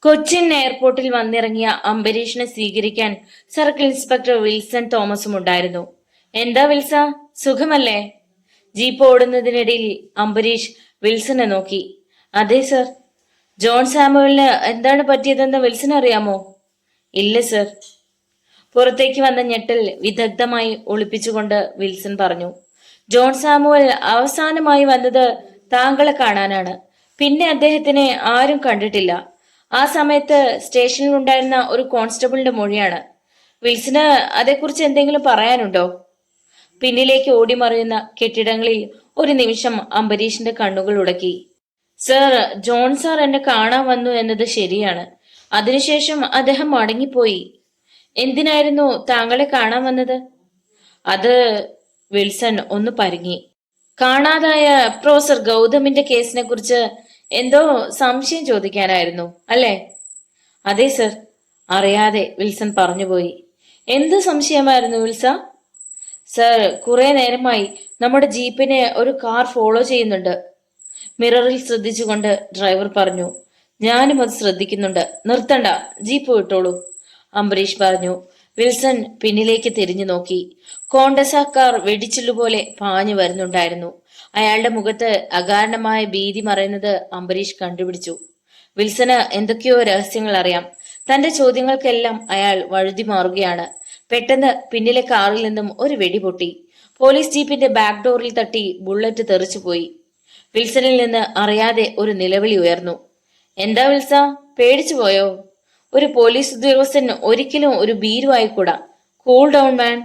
കൊച്ചിൻ എയർപോർട്ടിൽ വന്നിറങ്ങിയ അംബരീഷിനെ സ്വീകരിക്കാൻ circle inspector Wilson തോമസും ഉണ്ടായിരുന്നു. എന്താ വിൽസ, സുഖമല്ലേ? ജീപ്പ് ഓടുന്നതിനിടയിൽ അംബരീഷ് വിൽസനെ നോക്കി. അതെ സർ. ജോൺ സാമുവലിന് എന്താണ് പറ്റിയതെന്ന് വിൽസൺ അറിയാമോ? ഇല്ല സർ. പുറത്തേക്ക് വന്ന ഞെട്ടൽ വിദഗ്ധമായി ഒളിപ്പിച്ചുകൊണ്ട് വിൽസൺ പറഞ്ഞു. ജോൺ സാമുവൽ അവസാനമായി വന്നത് താങ്കളെ കാണാനാണ്. പിന്നെ അദ്ദേഹത്തിനെ ആരും കണ്ടിട്ടില്ല. ആ സമയത്ത് സ്റ്റേഷനിൽ ഉണ്ടായിരുന്ന ഒരു കോൺസ്റ്റബിളിന്റെ മൊഴിയാണ്. വിൽസന് അതേക്കുറിച്ച് എന്തെങ്കിലും പറയാനുണ്ടോ? പിന്നിലേക്ക് ഓടിമറിയുന്ന കെട്ടിടങ്ങളിൽ ഒരു നിമിഷം അംബരീഷിന്റെ കണ്ണുകൾ ഉടക്കി. സർ, ജോൺ സാർ എന്നെ കാണാൻ വന്നു എന്നത് ശരിയാണ്. അതിനുശേഷം അദ്ദേഹം മടങ്ങിപ്പോയി. എന്തിനായിരുന്നു താങ്കളെ കാണാൻ വന്നത്? അത് വിൽസൺ ഒന്ന് പരുങ്ങി. കാണാതായ പ്രൊഫസർ ഗൗതമിന്റെ കേസിനെ കുറിച്ച് എന്തോ സംശയം ചോദിക്കാനായിരുന്നു അല്ലേ? അതെ സർ. അറിയാതെ വിൽസൺ പറഞ്ഞുപോയി. എന്ത് സംശയമായിരുന്നു വിൽസ? സർ, കുറെ നേരമായി നമ്മുടെ ജീപ്പിനെ ഒരു കാർ ഫോളോ ചെയ്യുന്നുണ്ട്. മിററിൽ ശ്രദ്ധിച്ചുകൊണ്ട് ഡ്രൈവർ പറഞ്ഞു. ഞാനും അത് ശ്രദ്ധിക്കുന്നുണ്ട്. നിർത്തണ്ട, ജീപ്പ് വിട്ടോളൂ, അംബരീഷ് പറഞ്ഞു. വിൽസൺ പിന്നിലേക്ക് തിരിഞ്ഞു നോക്കി. കോണ്ടസ കാർ വെടിച്ചില്ലുപോലെ പാഞ്ഞു വരുന്നുണ്ടായിരുന്നു. അയാളുടെ മുഖത്ത് അകാരണമായ ഭീതി മറയുന്നത് അംബരീഷ് കണ്ടുപിടിച്ചു. വിൽസന് എന്തൊക്കെയോ രഹസ്യങ്ങൾ അറിയാം. തന്റെ ചോദ്യങ്ങൾക്കെല്ലാം അയാൾ വഴുതി മാറുകയാണ്. പെട്ടെന്ന് പിന്നിലെ കാറിൽ നിന്നും ഒരു വെടി പൊട്ടി. പോലീസ് ജീപ്പിന്റെ ബാക്ക് ഡോറിൽ തട്ടി ബുള്ളറ്റ് തെറിച്ചുപോയി. വിൽസണിൽ നിന്ന് അറിയാതെ ഒരു നിലവിളി ഉയർന്നു. എന്താ വിൽസ, പേടിച്ചു പോയോ? ഒരു പോലീസ് ഉദ്യോഗസ്ഥൻ ഒരിക്കലും ഒരു ഭീരു ആയിക്കൂടാ. കൂൾ ഡൗൺ മാൻ.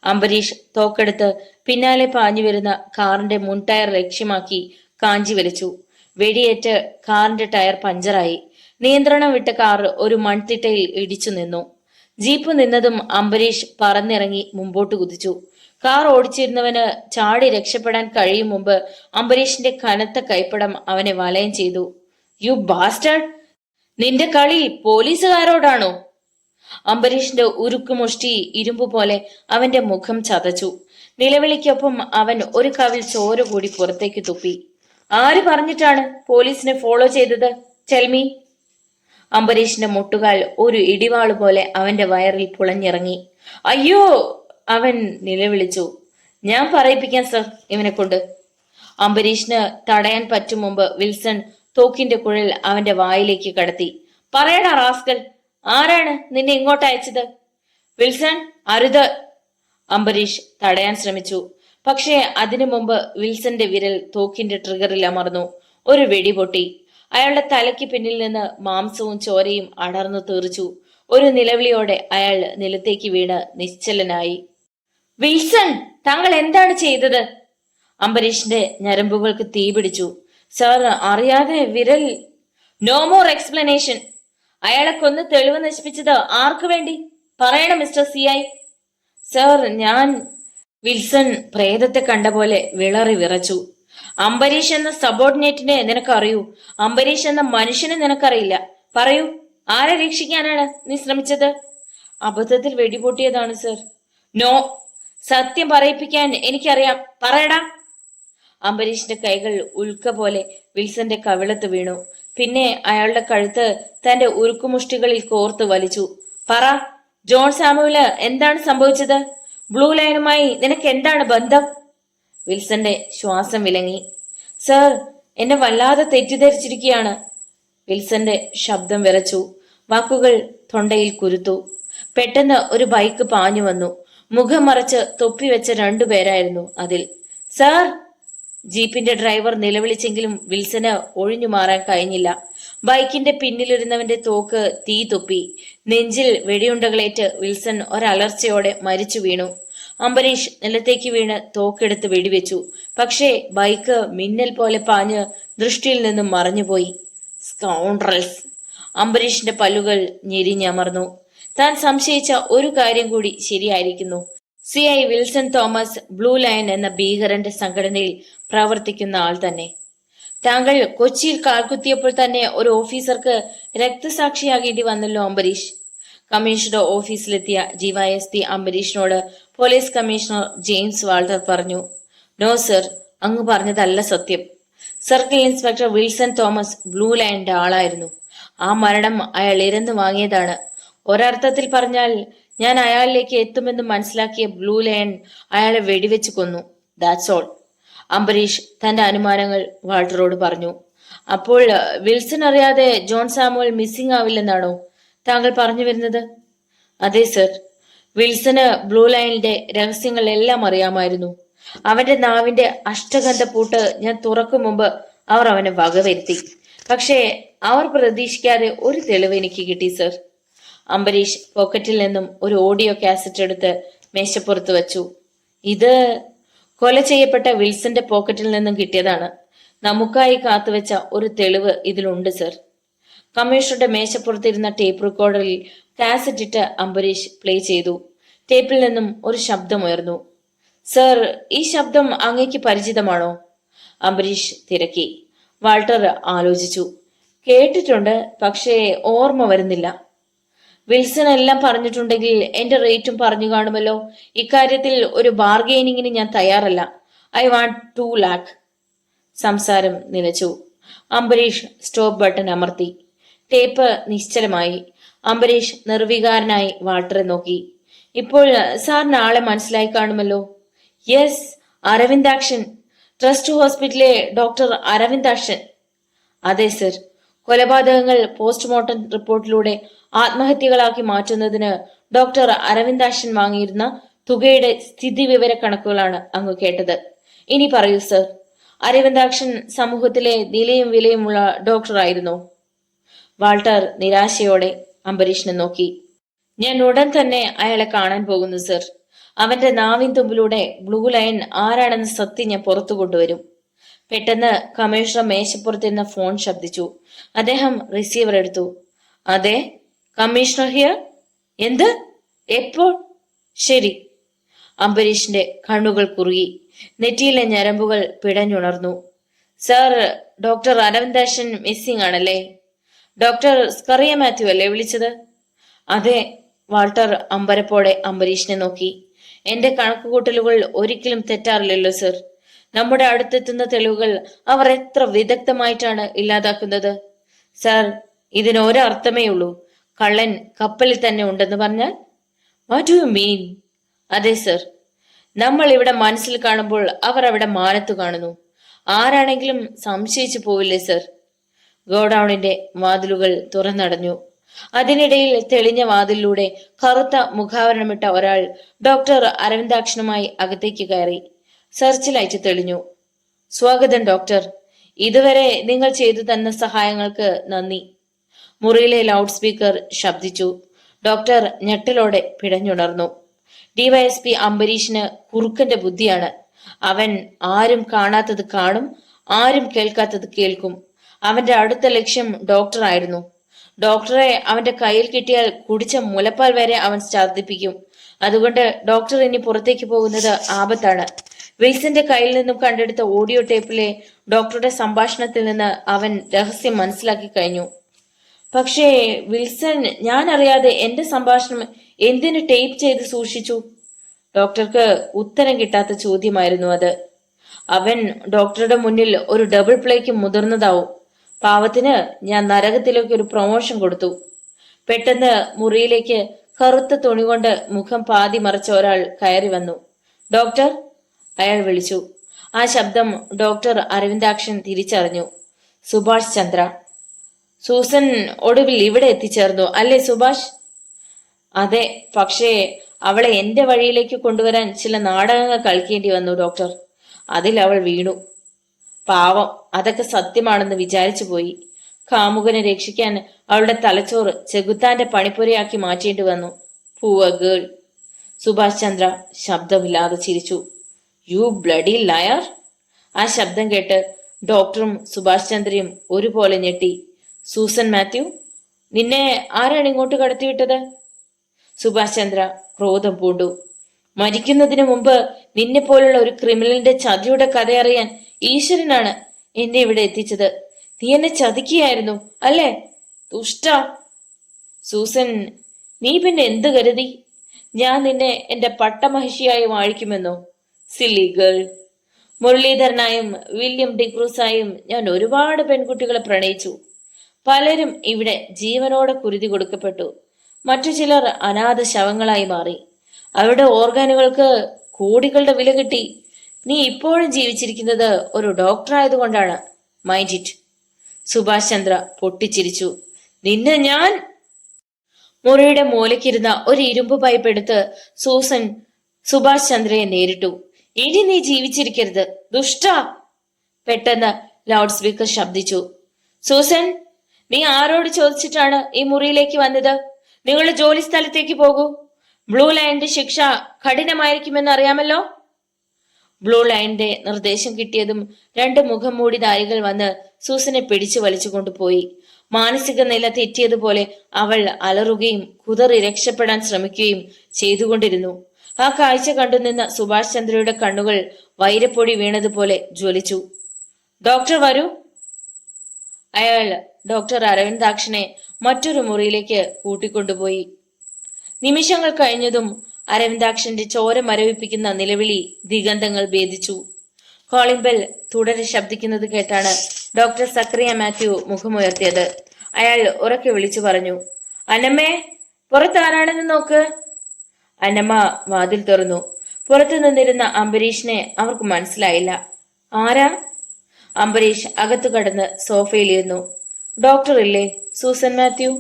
അംബരീഷ് തോക്കെടുത്ത് പിന്നാലെ പാഞ്ഞു വരുന്ന കാറിന്റെ മുൻ ടയർ ലക്ഷ്യമാക്കി കാഞ്ചി വലിച്ചു. വെടിയേറ്റ് കാറിന്റെ ടയർ പഞ്ചറായി. നിയന്ത്രണം വിട്ട കാർ ഒരു മൺതിട്ടയിൽ ഇടിച്ചു നിന്നു. ജീപ്പ് നിന്നതും അംബരീഷ് പറന്നിറങ്ങി മുമ്പോട്ട് കുതിച്ചു. കാർ ഓടിച്ചിരുന്നവന് ചാടി രക്ഷപ്പെടാൻ കഴിയും മുമ്പ് അംബരീഷിന്റെ കനത്ത കൈപ്പടം അവനെ വലയം ചെയ്തു. You bastard! നിന്റെ കളി പോലീസുകാരോടാണോ? അംബരീഷിന്റെ ഉരുക്കുമുഷ്ടി ഇരുമ്പു പോലെ അവന്റെ മുഖം ചതച്ചു. നിലവിളിക്കൊപ്പം അവൻ ഒരു കവിൽ ചോര കൂടി പുറത്തേക്ക് തുപ്പി. ആര് പറഞ്ഞിട്ടാണ് പോലീസിനെ ഫോളോ ചെയ്തത്? ടെൽമി. അംബരീഷിന്റെ മുട്ടുകാൽ ഒരു ഇടിവാള് പോലെ അവന്റെ വയറിൽ പുളഞ്ഞിറങ്ങി. അയ്യോ! അവൻ നിലവിളിച്ചു. ഞാൻ പറയിപ്പിക്കാം സർ ഇവനെ കൊണ്ട്. അംബരീഷിന് തടയാൻ പറ്റും മുമ്പ് വിൽസൺ തോക്കിന്റെ കുഴൽ അവന്റെ വായിലേക്ക് കടത്തി. പറയടാ റാസ്കൽ, ആരാണ് നിന്നെ ഇങ്ങോട്ട് അയച്ചത്? വിൽസൺ, അരുത്! അംബരീഷ് തടയാൻ ശ്രമിച്ചു. പക്ഷേ അതിനു മുമ്പ് വിൽസന്റെ വിരൽ തോക്കിന്റെ ട്രിഗറിൽ അമർന്നു. ഒരു വെടി പൊട്ടി. അയാളുടെ തലയ്ക്ക് പിന്നിൽ നിന്ന് മാംസവും ചോരയും അടർന്നു തീർച്ചു. ഒരു നിലവിളിയോടെ അയാൾ നിലത്തേക്ക് വീണ് നിശ്ചലനായി. വിൽസൺ, താങ്കൾ എന്താണ് ചെയ്തത്? അംബരീഷിന്റെ ഞരമ്പുകൾക്ക് തീ പിടിച്ചു. സാർ, അറിയാതെ വിരൽ. No more explanation. അയാളെ കൊന്ന് തെളിവ് നശിപ്പിച്ചത് ആർക്കു വേണ്ടി? പറയണം മിസ്റ്റർ CI. സാർ, ഞാൻ. വിൽസൺ പ്രേതത്തെ കണ്ട പോലെ വിളറി വിറച്ചു. അംബരീഷ് എന്ന സബോർഡിനേറ്റിനെ നിനക്കറിയൂ. അംബരീഷ് എന്ന മനുഷ്യനെ നിനക്കറിയില്ല. പറയൂ, ആരെ രക്ഷിക്കാനാണ് നീ ശ്രമിച്ചത്? അബദ്ധത്തിൽ വെടിപൊട്ടിയതാണ് സർ. നോ, സത്യം പറയിപ്പിക്കാൻ എനിക്കറിയാം. പറയടാ. അംബരീഷിന്റെ കൈകൾ ഉൽക്ക പോലെ വിൽസന്റെ കവിളത്ത് വീണു. പിന്നെ അയാളുടെ കഴുത്ത് തന്റെ ഉരുക്കുമുഷ്ടികളിൽ കോർത്ത് വലിച്ചു. പറ, ജോൺ സാമുവല് എന്താണ് സംഭവിച്ചത്? ബ്ലൂ ലൈനുമായി നിനക്ക് എന്താണ് ബന്ധം? വിൽസന്റെ ശ്വാസം വിലങ്ങി. സർ, എന്നെ വല്ലാതെ തെറ്റിദ്ധരിച്ചിരിക്കുകയാണ്. വിൽസന്റെ ശബ്ദം വിറച്ചു. വാക്കുകൾ തൊണ്ടയിൽ കുരുത്തു. പെട്ടെന്ന് ഒരു ബൈക്ക് പാഞ്ഞു വന്നു. മുഖം മറച്ച് തൊപ്പി വെച്ച രണ്ടുപേരായിരുന്നു അതിൽ. സാർ! ജീപ്പിന്റെ ഡ്രൈവർ നിലവിളിച്ചെങ്കിലും വിൽസന് ഒഴിഞ്ഞു മാറാൻ കഴിഞ്ഞില്ല. ബൈക്കിന്റെ പിന്നിലിരുന്നവന്റെ തോക്ക് തീ തുപ്പി. നെഞ്ചിൽ വെടിയുണ്ടകളേറ്റ് വിൽസൺ ഒരലർച്ചയോടെ മരിച്ചു വീണു. അംബരീഷ് നിലത്തേക്ക് വീണ് തോക്കെടുത്ത് വെടിവെച്ചു. പക്ഷേ ബൈക്ക് മിന്നൽ പോലെ പാഞ്ഞ് ദൃഷ്ടിയിൽ നിന്നും മറഞ്ഞുപോയി. സ്കൗണ്ട്രൽസ്! അംബരീഷിന്റെ പല്ലുകൾ ഞെരിഞ്ഞമർന്നു. താൻ സംശയിച്ച ഒരു കാര്യം കൂടി ശരിയായിരിക്കുന്നു. CI Wilson Thomas blue lion എന്ന ഭീകരന്റെ സംഘടനയിൽ പ്രവർത്തിക്കുന്ന ആൾ തന്നെ. താങ്കൾ കൊച്ചിയിൽ കാൽക്കുത്തിയപ്പോൾ തന്നെ ഒരു ഓഫീസർക്ക് രക്തസാക്ഷിയാകേണ്ടി വന്നല്ലോ അംബരീഷ്. കമ്മീഷണർ ഓഫീസിലെത്തിയ DYSP അംബരീഷിനോട് പോലീസ് കമ്മീഷണർ ജെയിംസ് വാൾട്ടർ പറഞ്ഞു. നോ സർ, അങ്ങ് പറഞ്ഞതല്ല സത്യം. Circle inspector Wilson Thomas blue ലയണിന്റെ ആളായിരുന്നു. ആ മരണം അയാൾ ഇരന്നു വാങ്ങിയതാണ്. ഒരർത്ഥത്തിൽ പറഞ്ഞാൽ ഞാൻ അയാളിലേക്ക് എത്തുമെന്ന് മനസ്സിലാക്കിയ ബ്ലൂ ലയൺ അയാളെ വെടിവെച്ച് കൊന്നു. That's all. അംബരീഷ് തന്റെ അനുമാനങ്ങൾ വാൾട്ടറോട് പറഞ്ഞു. അപ്പോൾ വിൽസൺ അറിയാതെ ജോൺ സാമുവൽ മിസ്സിംഗ് ആവില്ലെന്നാണോ താങ്കൾ പറഞ്ഞു വരുന്നത്? അതെ സർ. വിൽസന് ബ്ലൂ ലൈനിന്റെ രഹസ്യങ്ങൾ എല്ലാം അറിയാമായിരുന്നു. അവന്റെ നാവിന്റെ അഷ്ടഗന്ധ പൂട്ട് ഞാൻ തുറക്കും മുമ്പ് അവർ അവനെ വകവരുത്തി. പക്ഷേ അവർ പ്രതീക്ഷിക്കാതെ ഒരു തെളിവ് എനിക്ക് കിട്ടി സർ. അംബരീഷ് പോക്കറ്റിൽ നിന്നും ഒരു ഓഡിയോ കാസറ്റ് എടുത്ത് മേശപ്പുറത്ത് വെച്ചു. ഇത് കൊല ചെയ്യപ്പെട്ട വിൽസന്റെ പോക്കറ്റിൽ നിന്നും കിട്ടിയതാണ്. നമുക്കായി കാത്തുവെച്ച ഒരു തെളിവ് ഇതിലുണ്ട് സർ. കമ്മീഷണറുടെ മേശപ്പുറത്തിരുന്ന ടേപ്പ് റെക്കോർഡറിൽ കാസറ്റ് ഇട്ട് അംബരീഷ് പ്ലേ ചെയ്തു. ടേപ്പിൽ നിന്നും ഒരു ശബ്ദമുയർന്നു. സർ, ഈ ശബ്ദം അങ്ങേക്ക് പരിചിതമാണോ? അംബരീഷ് തിരക്കി. വാൾട്ടർ ആലോചിച്ചു. കേട്ടിട്ടുണ്ട്, പക്ഷേ ഓർമ്മ വരുന്നില്ല. വിൽസൺ എല്ലാം പറഞ്ഞിട്ടുണ്ടെങ്കിൽ എന്റെ റേറ്റും പറഞ്ഞു കാണുമല്ലോ. ഇക്കാര്യത്തിൽ ഒരു ബാർഗെയിനിങ്ങിന് ഞാൻ തയ്യാറല്ല. I want 2 lakh. സംസാരം നിലച്ചു. അംബരീഷ് സ്റ്റോപ്പ് ബട്ടൺ അമർത്തി. ടേപ്പ് നിശ്ചലമായി. അംബരീഷ് നിർവികാരനായി വാൾട്ടറെ നോക്കി. ഇപ്പോൾ സാറിന് ആളെ മനസ്സിലായി കാണുമല്ലോ. യെസ്, അരവിന്ദാക്ഷൻ. ട്രസ്റ്റ് ഹോസ്പിറ്റലിലെ ഡോക്ടർ അരവിന്ദാക്ഷൻ. അതെ സർ. കൊലപാതകങ്ങൾ പോസ്റ്റ്മോർട്ടം റിപ്പോർട്ടിലൂടെ ആത്മഹത്യകളാക്കി മാറ്റുന്നതിന് ഡോക്ടർ അരവിന്ദാക്ഷൻ വാങ്ങിയിരുന്ന തുകയുടെ സ്ഥിതിവിവര കണക്കുകളാണ് അങ്ങ് കേട്ടത്. ഇനി പറയൂ സർ, അരവിന്ദാക്ഷൻ സമൂഹത്തിലെ നിലയും വിലയുമുള്ള ഡോക്ടറായിരുന്നോ? വാൾട്ടർ നിരാശയോടെ അംബരീഷിനെ നോക്കി. ഞാൻ ഉടൻ തന്നെ അയാളെ കാണാൻ പോകുന്നു സർ. അവന്റെ നാവിൻ തുമ്പിലൂടെ ബ്ലൂ ലൈൻ ആരാണെന്ന സത്യം ഞാൻ പുറത്തു കൊണ്ടുവരും. പെട്ടെന്ന് കമ്മീഷണർ മേശപ്പുറത്തിരുന്ന ഫോൺ ശബ്ദിച്ചു. അദ്ദേഹം റിസീവർ എടുത്തു. അതെ, കമ്മീഷണർ ഹിയർ. എന്ത്? എപ്പോൾ? ശരി. അംബരീഷിന്റെ കണ്ണുകൾ കുറുകി. നെറ്റിയിലെ ഞരമ്പുകൾ പിടഞ്ഞുണർന്നു. സർ, ഡോക്ടർ അരവിന്ദാക്ഷൻ മിസ്സിംഗ് ആണല്ലേ? ഡോക്ടർ സ്കറിയ മാത്യു അല്ലേ വിളിച്ചത്? അതെ. വാൾട്ടർ അമ്പരപ്പോടെ അംബരീഷിനെ നോക്കി. എന്റെ കണക്കുകൂട്ടലുകൾ ഒരിക്കലും തെറ്റാറില്ലല്ലോ സർ. നമ്മുടെ അടുത്തെത്തുന്ന തെളിവുകൾ അവർ എത്ര വിദഗ്ധമായിട്ടാണ് ഇല്ലാതാക്കുന്നത്. സർ, ഇതിന് ഒരർത്ഥമേ ഉള്ളൂ. കള്ളൻ കപ്പലിൽ തന്നെ ഉണ്ടെന്ന് പറഞ്ഞാൽ? What do you mean? അതെ സർ. നമ്മൾ ഇവിടെ മനസ്സിൽ കാണുമ്പോൾ അവർ അവിടെ മാനത്തു കാണുന്നു. ആരാണെങ്കിലും സംശയിച്ചു പോവില്ലേ സർ? ഗോഡൌണിന്റെ വാതിലുകൾ തുറന്നടഞ്ഞു. അതിനിടയിൽ തെളിഞ്ഞ വാതിലിലൂടെ കറുത്ത മുഖാവരണമിട്ട ഒരാൾ ഡോക്ടർ അരവിന്ദാക്ഷനുമായി അകത്തേക്ക് കയറി. സെർച്ച് ലൈറ്റ് തെളിഞ്ഞു. സ്വാഗതം ഡോക്ടർ. ഇതുവരെ നിങ്ങൾ ചെയ്തു തന്ന സഹായങ്ങൾക്ക് നന്ദി. മുറിയിലെ ലൗഡ് സ്പീക്കർ ശബ്ദിച്ചു. ഡോക്ടർ ഞെട്ടലോടെ പിടഞ്ഞുണർന്നു. ഡിവൈഎസ്പി അംബരീഷിന് കുറുക്കന്റെ ബുദ്ധിയാണ്. അവൻ ആരും കാണാത്തത് കാണും, ആരും കേൾക്കാത്തത് കേൾക്കും. അവന്റെ അടുത്ത ലക്ഷ്യം ഡോക്ടറായിരുന്നു. ഡോക്ടറെ അവന്റെ കയ്യിൽ കിട്ടിയാൽ കുടിച്ച മുലപ്പാൽ വരെ അവൻ ഛർദ്ദിപ്പിക്കും. അതുകൊണ്ട് ഡോക്ടർ ഇനി പുറത്തേക്ക് പോകുന്നത് ആപത്താണ്. വിൽസന്റെ കയ്യിൽ നിന്നും കണ്ടെടുത്ത ഓഡിയോ ടേപ്പിലെ ഡോക്ടറുടെ സംഭാഷണത്തിൽ നിന്ന് അവൻ രഹസ്യം മനസ്സിലാക്കി കഴിഞ്ഞു. പക്ഷേ വിൽസൺ ഞാൻ അറിയാതെ എന്റെ സംഭാഷണം എന്തിനു ടേപ്പ് ചെയ്ത് സൂക്ഷിച്ചു? ഡോക്ടർക്ക് ഉത്തരം കിട്ടാത്ത ചോദ്യമായിരുന്നു അത്. അവൻ ഡോക്ടറുടെ മുന്നിൽ ഒരു ഡബിൾ പ്ലേക്ക് മുതിർന്നതാവും. പാവത്തിന് ഞാൻ നരകത്തിലേക്ക് ഒരു പ്രൊമോഷൻ കൊടുത്തു. പെട്ടെന്ന് മുറിയിലേക്ക് കറുത്ത തുണി കൊണ്ട് മുഖം പാതി മറച്ച ഒരാൾ കയറി വന്നു. ഡോക്ടർ, അയാൾ വിളിച്ചു. ആ ശബ്ദം ഡോക്ടർ അരവിന്ദാക്ഷൻ തിരിച്ചറിഞ്ഞു. സുഭാഷ് ചന്ദ്ര. സൂസൻ ഒടുവിൽ ഇവിടെ എത്തിച്ചേർന്നു അല്ലേ സുഭാഷ്? അതെ, പക്ഷേ അവളെ എന്റെ വഴിയിലേക്ക് കൊണ്ടുവരാൻ ചില നാടകങ്ങൾ കളിക്കേണ്ടി വന്നു ഡോക്ടർ. അതിൽ അവൾ വീണു. പാവം, അതൊക്കെ സത്യമാണെന്ന് വിചാരിച്ചു പോയി. കാമുകനെ രക്ഷിക്കാൻ അവളുടെ തലച്ചോറ് ചെകുത്താന്റെ പണിപ്പുരയാക്കി മാറ്റേണ്ടി വന്നു. Poor girl. സുഭാഷ് ചന്ദ്ര ശബ്ദമില്ലാതെ ചിരിച്ചു. You bloody liar. ആ ശബ്ദം കേട്ട് ഡോക്ടറും സുഭാഷ് ചന്ദ്രയും ഒരുപോലെ ഞെട്ടി. സൂസൻ മാത്യു, നിന്നെ ആരാണ് ഇങ്ങോട്ട് കടത്തിവിട്ടത്? സുഭാഷ് ചന്ദ്ര ക്രോധം പൂണ്ടു. മരിക്കുന്നതിന് മുമ്പ് നിന്നെ പോലുള്ള ഒരു ക്രിമിനലിന്റെ ചതിയുടെ കഥ അറിയാൻ ഈശ്വരനാണ് എന്നെ ഇവിടെ എത്തിച്ചത്. നീ എന്നെ ചതിക്കുകയായിരുന്നു അല്ലേ? ദുഷ്ട. സൂസൻ, നീ പിന്നെ എന്ത് കരുതി? ഞാൻ നിന്നെ എന്റെ പട്ടമഹിഷിയായി വാഴിക്കുമെന്നോ? Silly girl. മുരളീധരനായും വില്യം ഡിക്രൂസായും ഞാൻ ഒരുപാട് പെൺകുട്ടികളെ പ്രണയിച്ചു. പലരും ഇവിടെ ജീവനോടെ കുരുതി കൊടുക്കപ്പെട്ടു. മറ്റു ചിലർ അനാഥ ശവങ്ങളായി മാറി. അവരുടെ ഓർഗാനുകൾക്ക് കോടികളുടെ വില കിട്ടി. നീ ഇപ്പോഴും ജീവിച്ചിരിക്കുന്നത് ഒരു ഡോക്ടർ ആയതുകൊണ്ടാണ്. Mind it. സുഭാഷ് ചന്ദ്ര പൊട്ടിച്ചിരിച്ചു. നിന്നെ ഞാൻ... മുറിയുടെ മൂലയ്ക്കിരുന്ന ഒരു ഇരുമ്പ് പൈപ്പ് എടുത്ത് സൂസൻ സുഭാഷ് ചന്ദ്രയെ നേരിട്ടു. ഇനി നീ ജീവിച്ചിരിക്കരുത്, ദുഷ്ട! പെട്ടെന്ന് ലൗഡ് സ്പീക്കർ ശബ്ദിച്ചു. സൂസൻ, നീ ആരോട് ചോദിച്ചിട്ടാണ് ഈ മുറിയിലേക്ക് വന്നത്? നിങ്ങളുടെ ജോലി സ്ഥലത്തേക്ക് പോകൂ. ബ്ലൂ ലൈനിന്റെ ശിക്ഷ കഠിനമായിരിക്കുമെന്ന് അറിയാമല്ലോ. ബ്ലൂ ലൈനിന്റെ നിർദ്ദേശം കിട്ടിയതും 2 മുഖം മൂടിധാരികൾ വന്ന് സൂസനെ പിടിച്ചു വലിച്ചു കൊണ്ടുപോയി. മാനസിക നില തെറ്റിയതുപോലെ അവൾ അലറുകയും കുതറി രക്ഷപ്പെടാൻ ശ്രമിക്കുകയും ചെയ്തുകൊണ്ടിരുന്നു. ആ കാഴ്ച കണ്ടുനിന്ന സുഭാഷ് ചന്ദ്രയുടെ കണ്ണുകൾ വൈരപ്പൊടി വീണതുപോലെ ജ്വലിച്ചു. ഡോക്ടർ വരൂ. അയാൾ ഡോക്ടർ അരവിന്ദാക്ഷനെ മറ്റൊരു മുറിയിലേക്ക് കൂട്ടിക്കൊണ്ടുപോയി. നിമിഷങ്ങൾ കഴിഞ്ഞതും അരവിന്ദാക്ഷന്റെ ചോര മരവിപ്പിക്കുന്ന നിലവിളി ദിഗന്ധങ്ങൾ ഭേദിച്ചു. കോളിംഗ് ബെൽ തുടരെ ശബ്ദിക്കുന്നത് കേട്ടാണ് ഡോക്ടർ സക്രിയ മാത്യു മുഖമുയർത്തിയത്. അയാൾ ഉറക്കെ വിളിച്ചു പറഞ്ഞു, അന്നമ്മേ, പുറത്താരാണെന്ന് നോക്ക്. അന്നമ്മ വാതിൽ തുറന്നു. പുറത്തു നിന്നിരുന്ന അംബരീഷിനെ അവർക്ക് മനസ്സിലായില്ല. ആരാ? അംബരീഷ് അകത്തു കടന്ന് സോഫയിലിരുന്നു. ഡോക്ടർ ഇല്ലേ? സൂസൻ മാത്യു.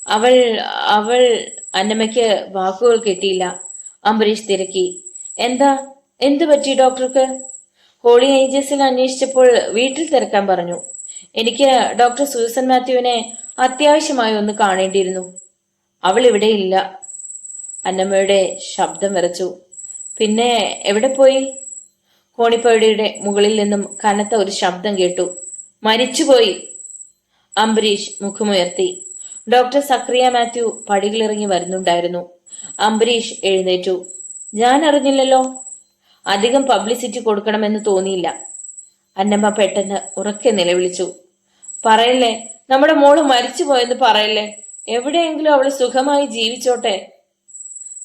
അവൾ അവൾ അന്നമ്മയ്ക്ക് വാക്കുകൾ കിട്ടിയില്ല. അംബരീഷ് തിരക്കി. എന്തു പറ്റി ഡോക്ടർക്ക്? ഹോളി ഏഞ്ചൽസിൽ അന്വേഷിച്ചപ്പോൾ വീട്ടിൽ തിരക്കാൻ പറഞ്ഞു. എനിക്ക് ഡോക്ടർ സൂസൻ മാത്യുവിനെ അത്യാവശ്യമായി ഒന്ന് കാണേണ്ടിയിരുന്നു. അവൾ ഇവിടെ ഇല്ല. അന്നമ്മയുടെ ശബ്ദം വിറച്ചു. പിന്നെ എവിടെ പോയി? കോണിപ്പടിയുടെ മുകളിൽ നിന്നും കനത്ത ഒരു ശബ്ദം കേട്ടു. മരിച്ചുപോയി. അംബരീഷ് മുഖമുയർത്തി. ഡോക്ടർ സക്രിയ മാത്യു പടികളിറങ്ങി വരുന്നുണ്ടായിരുന്നു. അംബരീഷ് എഴുന്നേറ്റു. ഞാൻ അറിഞ്ഞില്ലല്ലോ. അധികം പബ്ലിസിറ്റി കൊടുക്കണമെന്ന് തോന്നിയില്ല. അന്നമ്മ പെട്ടെന്ന് ഉറക്കെ നിലവിളിച്ചു. പറയല്ലേ, നമ്മുടെ മോള് മരിച്ചുപോയെന്ന് പറയല്ലേ. എവിടെയെങ്കിലും അവള് സുഖമായി ജീവിച്ചോട്ടെ.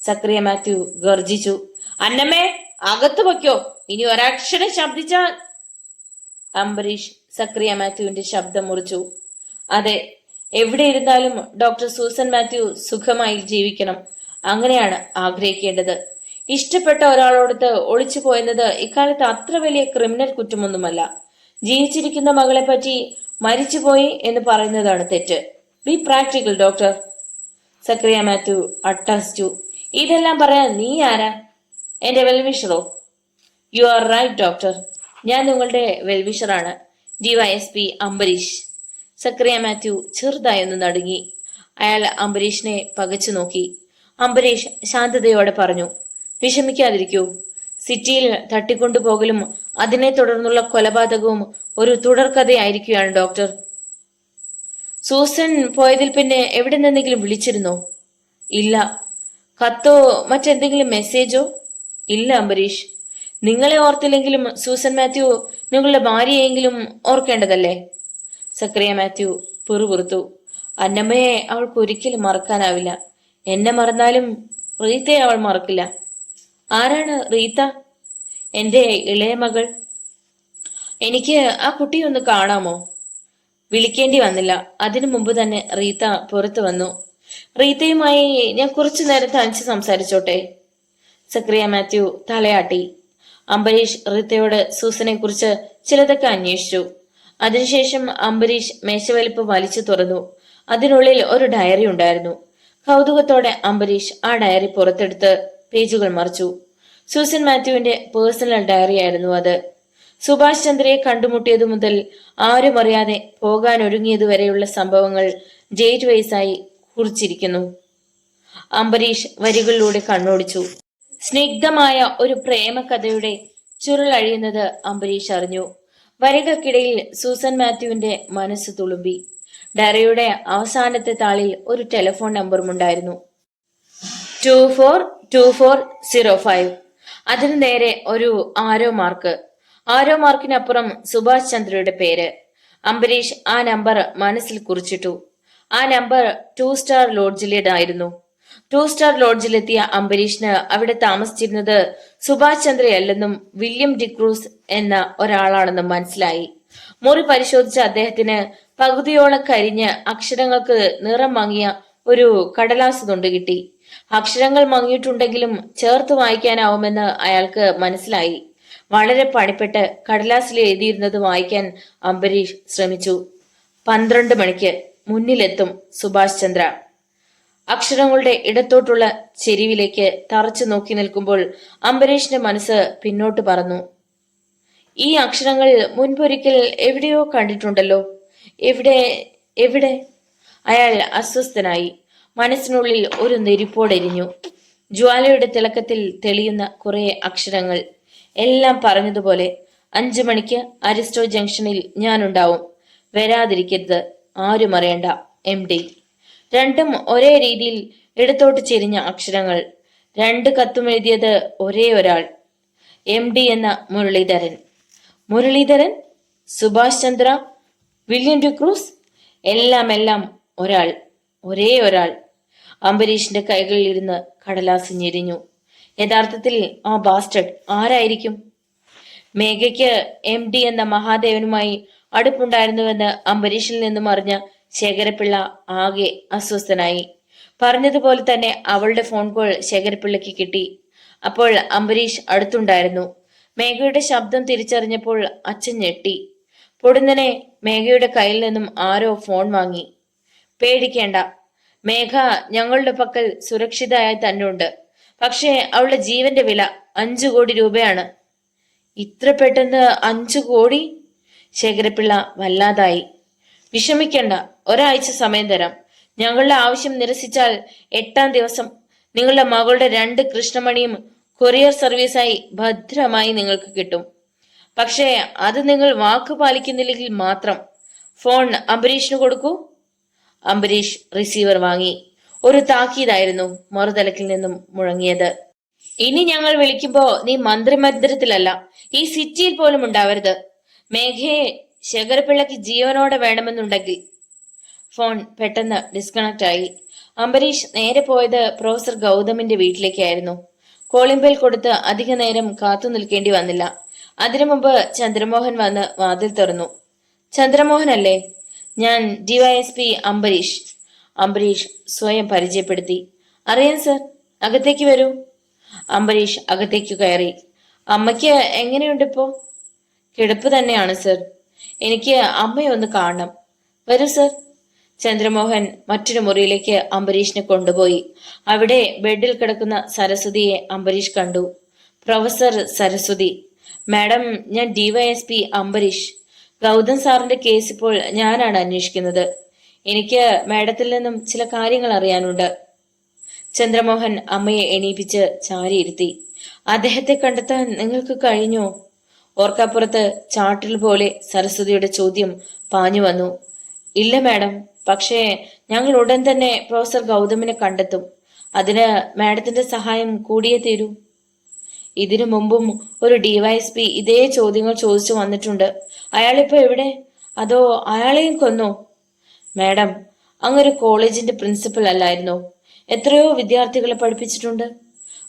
സക്രിയ മാത്യു ഗർജിച്ചു. അന്നമ്മേ, അകത്ത് വയ്ക്കോ. ഇനി ഒരക്ഷരം ശബ്ദിച്ചാൽ... അംബരീഷ് സക്രിയ മാത്യുവിന്റെ ശബ്ദം മുറിച്ചു. അതെ, എവിടെ ഇരുന്നാലും ഡോക്ടർ സൂസൻ മാത്യു സുഖമായി ജീവിക്കണം. അങ്ങനെയാണ് ആഗ്രഹിക്കേണ്ടത്. ഇഷ്ടപ്പെട്ട ഒരാളോടത്ത് ഒളിച്ചു പോയെന്നത് ഇക്കാലത്ത് അത്ര വലിയ ക്രിമിനൽ കുറ്റമൊന്നുമല്ല. ജീവിച്ചിരിക്കുന്ന മകളെ പറ്റി മരിച്ചുപോയി എന്ന് പറയുന്നതാണ് തെറ്റ്. Be practical doctor. Sakariya Mathew അട്ടഹസിച്ചു. ഇതെല്ലാം പറയാൻ നീ ആരാ? എന്റെ വെൽവിഷറോ? You are right doctor. ഞാൻ നിങ്ങളുടെ വെൽവിഷറാണ്. DYSP അംബരീഷ്. സക്രിയ മാത്യു ചെറുതായി ഒന്ന് നടുങ്ങി. അയാൾ അംബരീഷിനെ പകച്ചു നോക്കി. അംബരീഷ് ശാന്തതയോടെ പറഞ്ഞു, വിഷമിക്കാതിരിക്കൂ. സിറ്റിയിൽ തട്ടിക്കൊണ്ടുപോകലും അതിനെ തുടർന്നുള്ള കൊലപാതകവും ഒരു തുടർക്കഥയായിരിക്കുകയാണ് ഡോക്ടർ. സൂസൻ പോയതിൽ പിന്നെ എവിടെ നിന്നെങ്കിലും വിളിച്ചിരുന്നോ? ഇല്ല. കത്തോ മറ്റെന്തെങ്കിലും മെസ്സേജോ? ഇല്ല അംബരീഷ്. നിങ്ങളെ ഓർത്തില്ലെങ്കിലും സൂസൻ മാത്യു നിങ്ങളുടെ ഭാര്യയെങ്കിലും ഓർക്കേണ്ടതല്ലേ? സക്രിയ മാത്യു പിറുപിറുത്തു. അന്നമ്മയെ അവൾക്ക് ഒരിക്കലും മറക്കാനാവില്ല. എന്നെ മറന്നാലും റീത്തയെ അവൾ മറക്കില്ല. ആരാണ് റീത്ത? എന്റെ ഇളയ മകൾ. എനിക്ക് ആ കുട്ടിയൊന്ന് കാണാമോ? വിളിക്കേണ്ടി വന്നില്ല. അതിനു മുമ്പ് തന്നെ റീത്ത പുറത്തു വന്നു. റീത്തയുമായി ഞാൻ കുറച്ചു നേരം തനിച്ച് സംസാരിച്ചോട്ടെ? സക്രിയ മാത്യു തലയാട്ടി. അംബരീഷ് റീത്തയോട് സൂസനെ കുറിച്ച് ചിലതൊക്കെ അന്വേഷിച്ചു. അതിനുശേഷം അംബരീഷ് മേശവലിപ്പ് വലിച്ചു തുറന്നു. അതിനുള്ളിൽ ഒരു ഡയറി ഉണ്ടായിരുന്നു. കൗതുകത്തോടെ അംബരീഷ് ആ ഡയറി പുറത്തെടുത്ത് പേജുകൾ മറിച്ചു. സൂസൻ മാത്യുവിന്റെ പേഴ്സണൽ ഡയറി ആയിരുന്നു അത്. സുഭാഷ് ചന്ദ്രയെ കണ്ടുമുട്ടിയതു മുതൽ ആരും അറിയാതെ പോകാനൊരുങ്ങിയതുവരെയുള്ള സംഭവങ്ങൾ ഡേറ്റ് വൈസായി കുറിച്ചിരിക്കുന്നു. അംബരീഷ് വരികളിലൂടെ കണ്ണോടിച്ചു. സ്നിഗ്ധമായ ഒരു പ്രേമകഥയുടെ ചുരുളഴിയുന്നത് അംബരീഷ് അറിഞ്ഞു. വരികൾക്കിടയിൽ സൂസൻ മാത്യുവിന്റെ മനസ്സ് തുളുമ്പി. ഡയറിയുടെ അവസാനത്തെ താളിൽ ഒരു ടെലിഫോൺ നമ്പറുമുണ്ടായിരുന്നു. 242405. അതിനു നേരെ ഒരു ആരോ മാർക്ക്. ആരോ മാർക്കിനപ്പുറം സുഭാഷ് ചന്ദ്രയുടെ പേര്. അംബരീഷ് ആ നമ്പർ മനസ്സിൽ കുറിച്ചിട്ടു. ആ നമ്പർ 2 സ്റ്റാർ ലോഡ്ജിലേതായിരുന്നു. 2 സ്റ്റാർ ലോഡ്ജിലെത്തിയ അംബരീഷിന് അവിടെ താമസിച്ചിരുന്നത് സുഭാഷ് ചന്ദ്രയല്ലെന്നും വില്യം ഡിക്രൂസ് എന്ന ഒരാളാണെന്നും മനസ്സിലായി. മുറി പരിശോധിച്ച അദ്ദേഹത്തിന് പകുതിയോളം കരിഞ്ഞ് അക്ഷരങ്ങൾക്ക് നിറം മങ്ങിയ ഒരു കടലാസ് തുണ്ട് കിട്ടി. അക്ഷരങ്ങൾ മങ്ങിയിട്ടുണ്ടെങ്കിലും ചേർത്ത് വായിക്കാനാവുമെന്ന് അയാൾക്ക് മനസ്സിലായി. വളരെ പണിപ്പെട്ട് കടലാസിൽ എഴുതിയിരുന്നത് വായിക്കാൻ അംബരീഷ് ശ്രമിച്ചു. 12 മണിക്ക് മുന്നിലെത്തും സുഭാഷ് ചന്ദ്ര. അക്ഷരങ്ങളുടെ ഇടത്തോട്ടുള്ള ചെരിവിലേക്ക് തറച്ചു നോക്കി നിൽക്കുമ്പോൾ അംബരീഷിന്റെ മനസ്സ് പിന്നോട്ട് പറന്നു. ഈ അക്ഷരങ്ങൾ മുൻപൊരിക്കൽ എവിടെയോ കണ്ടിട്ടുണ്ടല്ലോ. എവിടെ എവിടെ? അയാൾ അസ്വസ്ഥനായി. മനസ്സിനുള്ളിൽ ഒരു നെരിപ്പോടെരിഞ്ഞു. ജ്വാലയുടെ തിളക്കത്തിൽ തെളിയുന്ന കുറെ അക്ഷരങ്ങൾ. എല്ലാം പറഞ്ഞതുപോലെ. 5 മണിക്ക് അരിസ്റ്റോ ജംഗ്ഷനിൽ ഞാനുണ്ടാവും. വരാതിരിക്കരുത്. ആരും അറിയണ്ട. MD. രണ്ടും ഒരേ രീതിയിൽ ഇടത്തോട്ട് ചെരിഞ്ഞ അക്ഷരങ്ങൾ. 2 കത്തും എഴുതിയത് ഒരേ ഒരാൾ. MD എന്ന മുരളീധരൻ. മുരളീധരൻ, സുഭാഷ് ചന്ദ്ര, വില്യം ഡിക്രൂസ്, എല്ലാം ഒരാൾ, ഒരേ ഒരാൾ. അംബരീഷിന്റെ കൈകളിൽ ഇരുന്ന് കടലാസ് ഞെരിഞ്ഞു. യഥാർത്ഥത്തിൽ ആ ബാസ്റ്റഡ് ആരായിരിക്കും? മേഘയ്ക്ക് MD എന്ന മഹാദേവനുമായി അടുപ്പുണ്ടായിരുന്നുവെന്ന് അംബരീഷിൽ നിന്നും അറിഞ്ഞ ശേഖരപിള്ള ആകെ അസ്വസ്ഥനായി. പറഞ്ഞതുപോലെ തന്നെ അവളുടെ ഫോൺ കോൾ ശേഖരപിള്ളയ്ക്ക് കിട്ടി. അപ്പോൾ അംബരീഷ് അടുത്തുണ്ടായിരുന്നു. മേഘയുടെ ശബ്ദം തിരിച്ചറിഞ്ഞപ്പോൾ അച്ഛൻ ഞെട്ടി. പൊടുന്നനെ മേഘയുടെ കയ്യിൽ നിന്നും ആരോ ഫോൺ വാങ്ങി. പേടിക്കേണ്ട, മേഘ ഞങ്ങളുടെ പക്കൽ സുരക്ഷിതയായി തന്നെ ഉണ്ട്. പക്ഷേ അവളുടെ ജീവന്റെ വില 5 കോടി രൂപയാണ്. ഇത്ര പെട്ടെന്ന് 5 കോടി? ശേഖരപിള്ള വല്ലാതായി. വിഷമിക്കണ്ട, ഒരാഴ്ച സമയം തരാം. ഞങ്ങളുടെ ആവശ്യം നിരസിച്ചാൽ 8-ാം ദിവസം നിങ്ങളുടെ മകളുടെ 2 കൃഷ്ണമണിയും കൊറിയർ സർവീസായി ഭദ്രമായി നിങ്ങൾക്ക് കിട്ടും. പക്ഷേ അത് നിങ്ങൾ വാക്ക് പാലിക്കുന്നില്ലെങ്കിൽ മാത്രം. ഫോൺ അംബരീഷിന് കൊടുക്കൂ. അംബരീഷ് റിസീവർ വാങ്ങി. ഒരു താക്കീതായിരുന്നു മറുതലക്കിൽ നിന്നും മുഴങ്ങിയത്. ഇനി ഞങ്ങൾ വിളിക്കുമ്പോ നീ മന്ത്രിമന്ദിരത്തിലല്ല, ഈ സിറ്റിയിൽ പോലും ഉണ്ടാവരുത്. മേഘയെ ശേഖരപിള്ളക്ക് ജീവനോടെ വേണമെന്നുണ്ടെങ്കിൽ. ഫോൺ പെട്ടെന്ന് ഡിസ്കണക്ട് ആയി. അംബരീഷ് നേരെ പോയത് പ്രൊഫസർ ഗൗതമിന്റെ വീട്ടിലേക്കായിരുന്നു. കോളിംഗ് ബെൽ കൊടുത്ത് അധിക നേരം കാത്തു നിൽക്കേണ്ടി വന്നില്ല. അതിനു മുമ്പ് ചന്ദ്രമോഹൻ വന്ന് വാതിൽ തുറന്നു. ചന്ദ്രമോഹൻ അല്ലേ? ഞാൻ DYSP അംബരീഷ്. അംബരീഷ് സ്വയം പരിചയപ്പെടുത്തി. അറിയാം സർ, അകത്തേക്ക് വരൂ. അംബരീഷ് അകത്തേക്ക് കയറി. അമ്മയ്ക്ക് എങ്ങനെയുണ്ടിപ്പോ? കിടപ്പ് തന്നെയാണ് സർ. എനിക്ക് അമ്മയെ ഒന്ന് കാണണം. വരൂ സർ. ചന്ദ്രമോഹൻ മറ്റൊരു മുറിയിലേക്ക് അംബരീഷിനെ കൊണ്ടുപോയി. അവിടെ ബെഡിൽ കിടക്കുന്ന സരസ്വതിയെ അംബരീഷ് കണ്ടു. പ്രൊഫസർ സരസ്വതി. മാഡം, ഞാൻ DYSP അംബരീഷ്. ഗൗതം സാറിന്റെ കേസ് ഇപ്പോൾ ഞാനാണ് അന്വേഷിക്കുന്നത്. എനിക്ക് മാഡത്തിൽ നിന്നും ചില കാര്യങ്ങൾ അറിയാനുണ്ട്. ചന്ദ്രമോഹൻ അമ്മയെ എണീപ്പിച്ച് ചാരിയിരുത്തി. അദ്ദേഹത്തെ കണ്ടെത്താൻ നിങ്ങൾക്ക് കഴിഞ്ഞോ? ഓർക്കാപ്പുറത്ത് ചാട്ടിൽ പോലെ സരസ്വതിയുടെ ചോദ്യം പാഞ്ഞു വന്നു. ഇല്ല മാഡം, പക്ഷേ ഞങ്ങൾ ഉടൻ തന്നെ പ്രൊഫസർ ഗൗതമിനെ കണ്ടെത്തും. അതിന് മാഡത്തിന്റെ സഹായം കൂടിയേ തീരൂ. ഇതിനു മുമ്പും ഒരു DYSP ഇതേ ചോദ്യങ്ങൾ ചോദിച്ചു വന്നിട്ടുണ്ട്. അയാളിപ്പോ എവിടെ? അതോ അയാളെയും കൊന്നോ? മാഡം, അങ്ങൊരു കോളേജിന്റെ പ്രിൻസിപ്പൽ അല്ലായിരുന്നോ? എത്രയോ വിദ്യാർത്ഥികളെ പഠിപ്പിച്ചിട്ടുണ്ട്.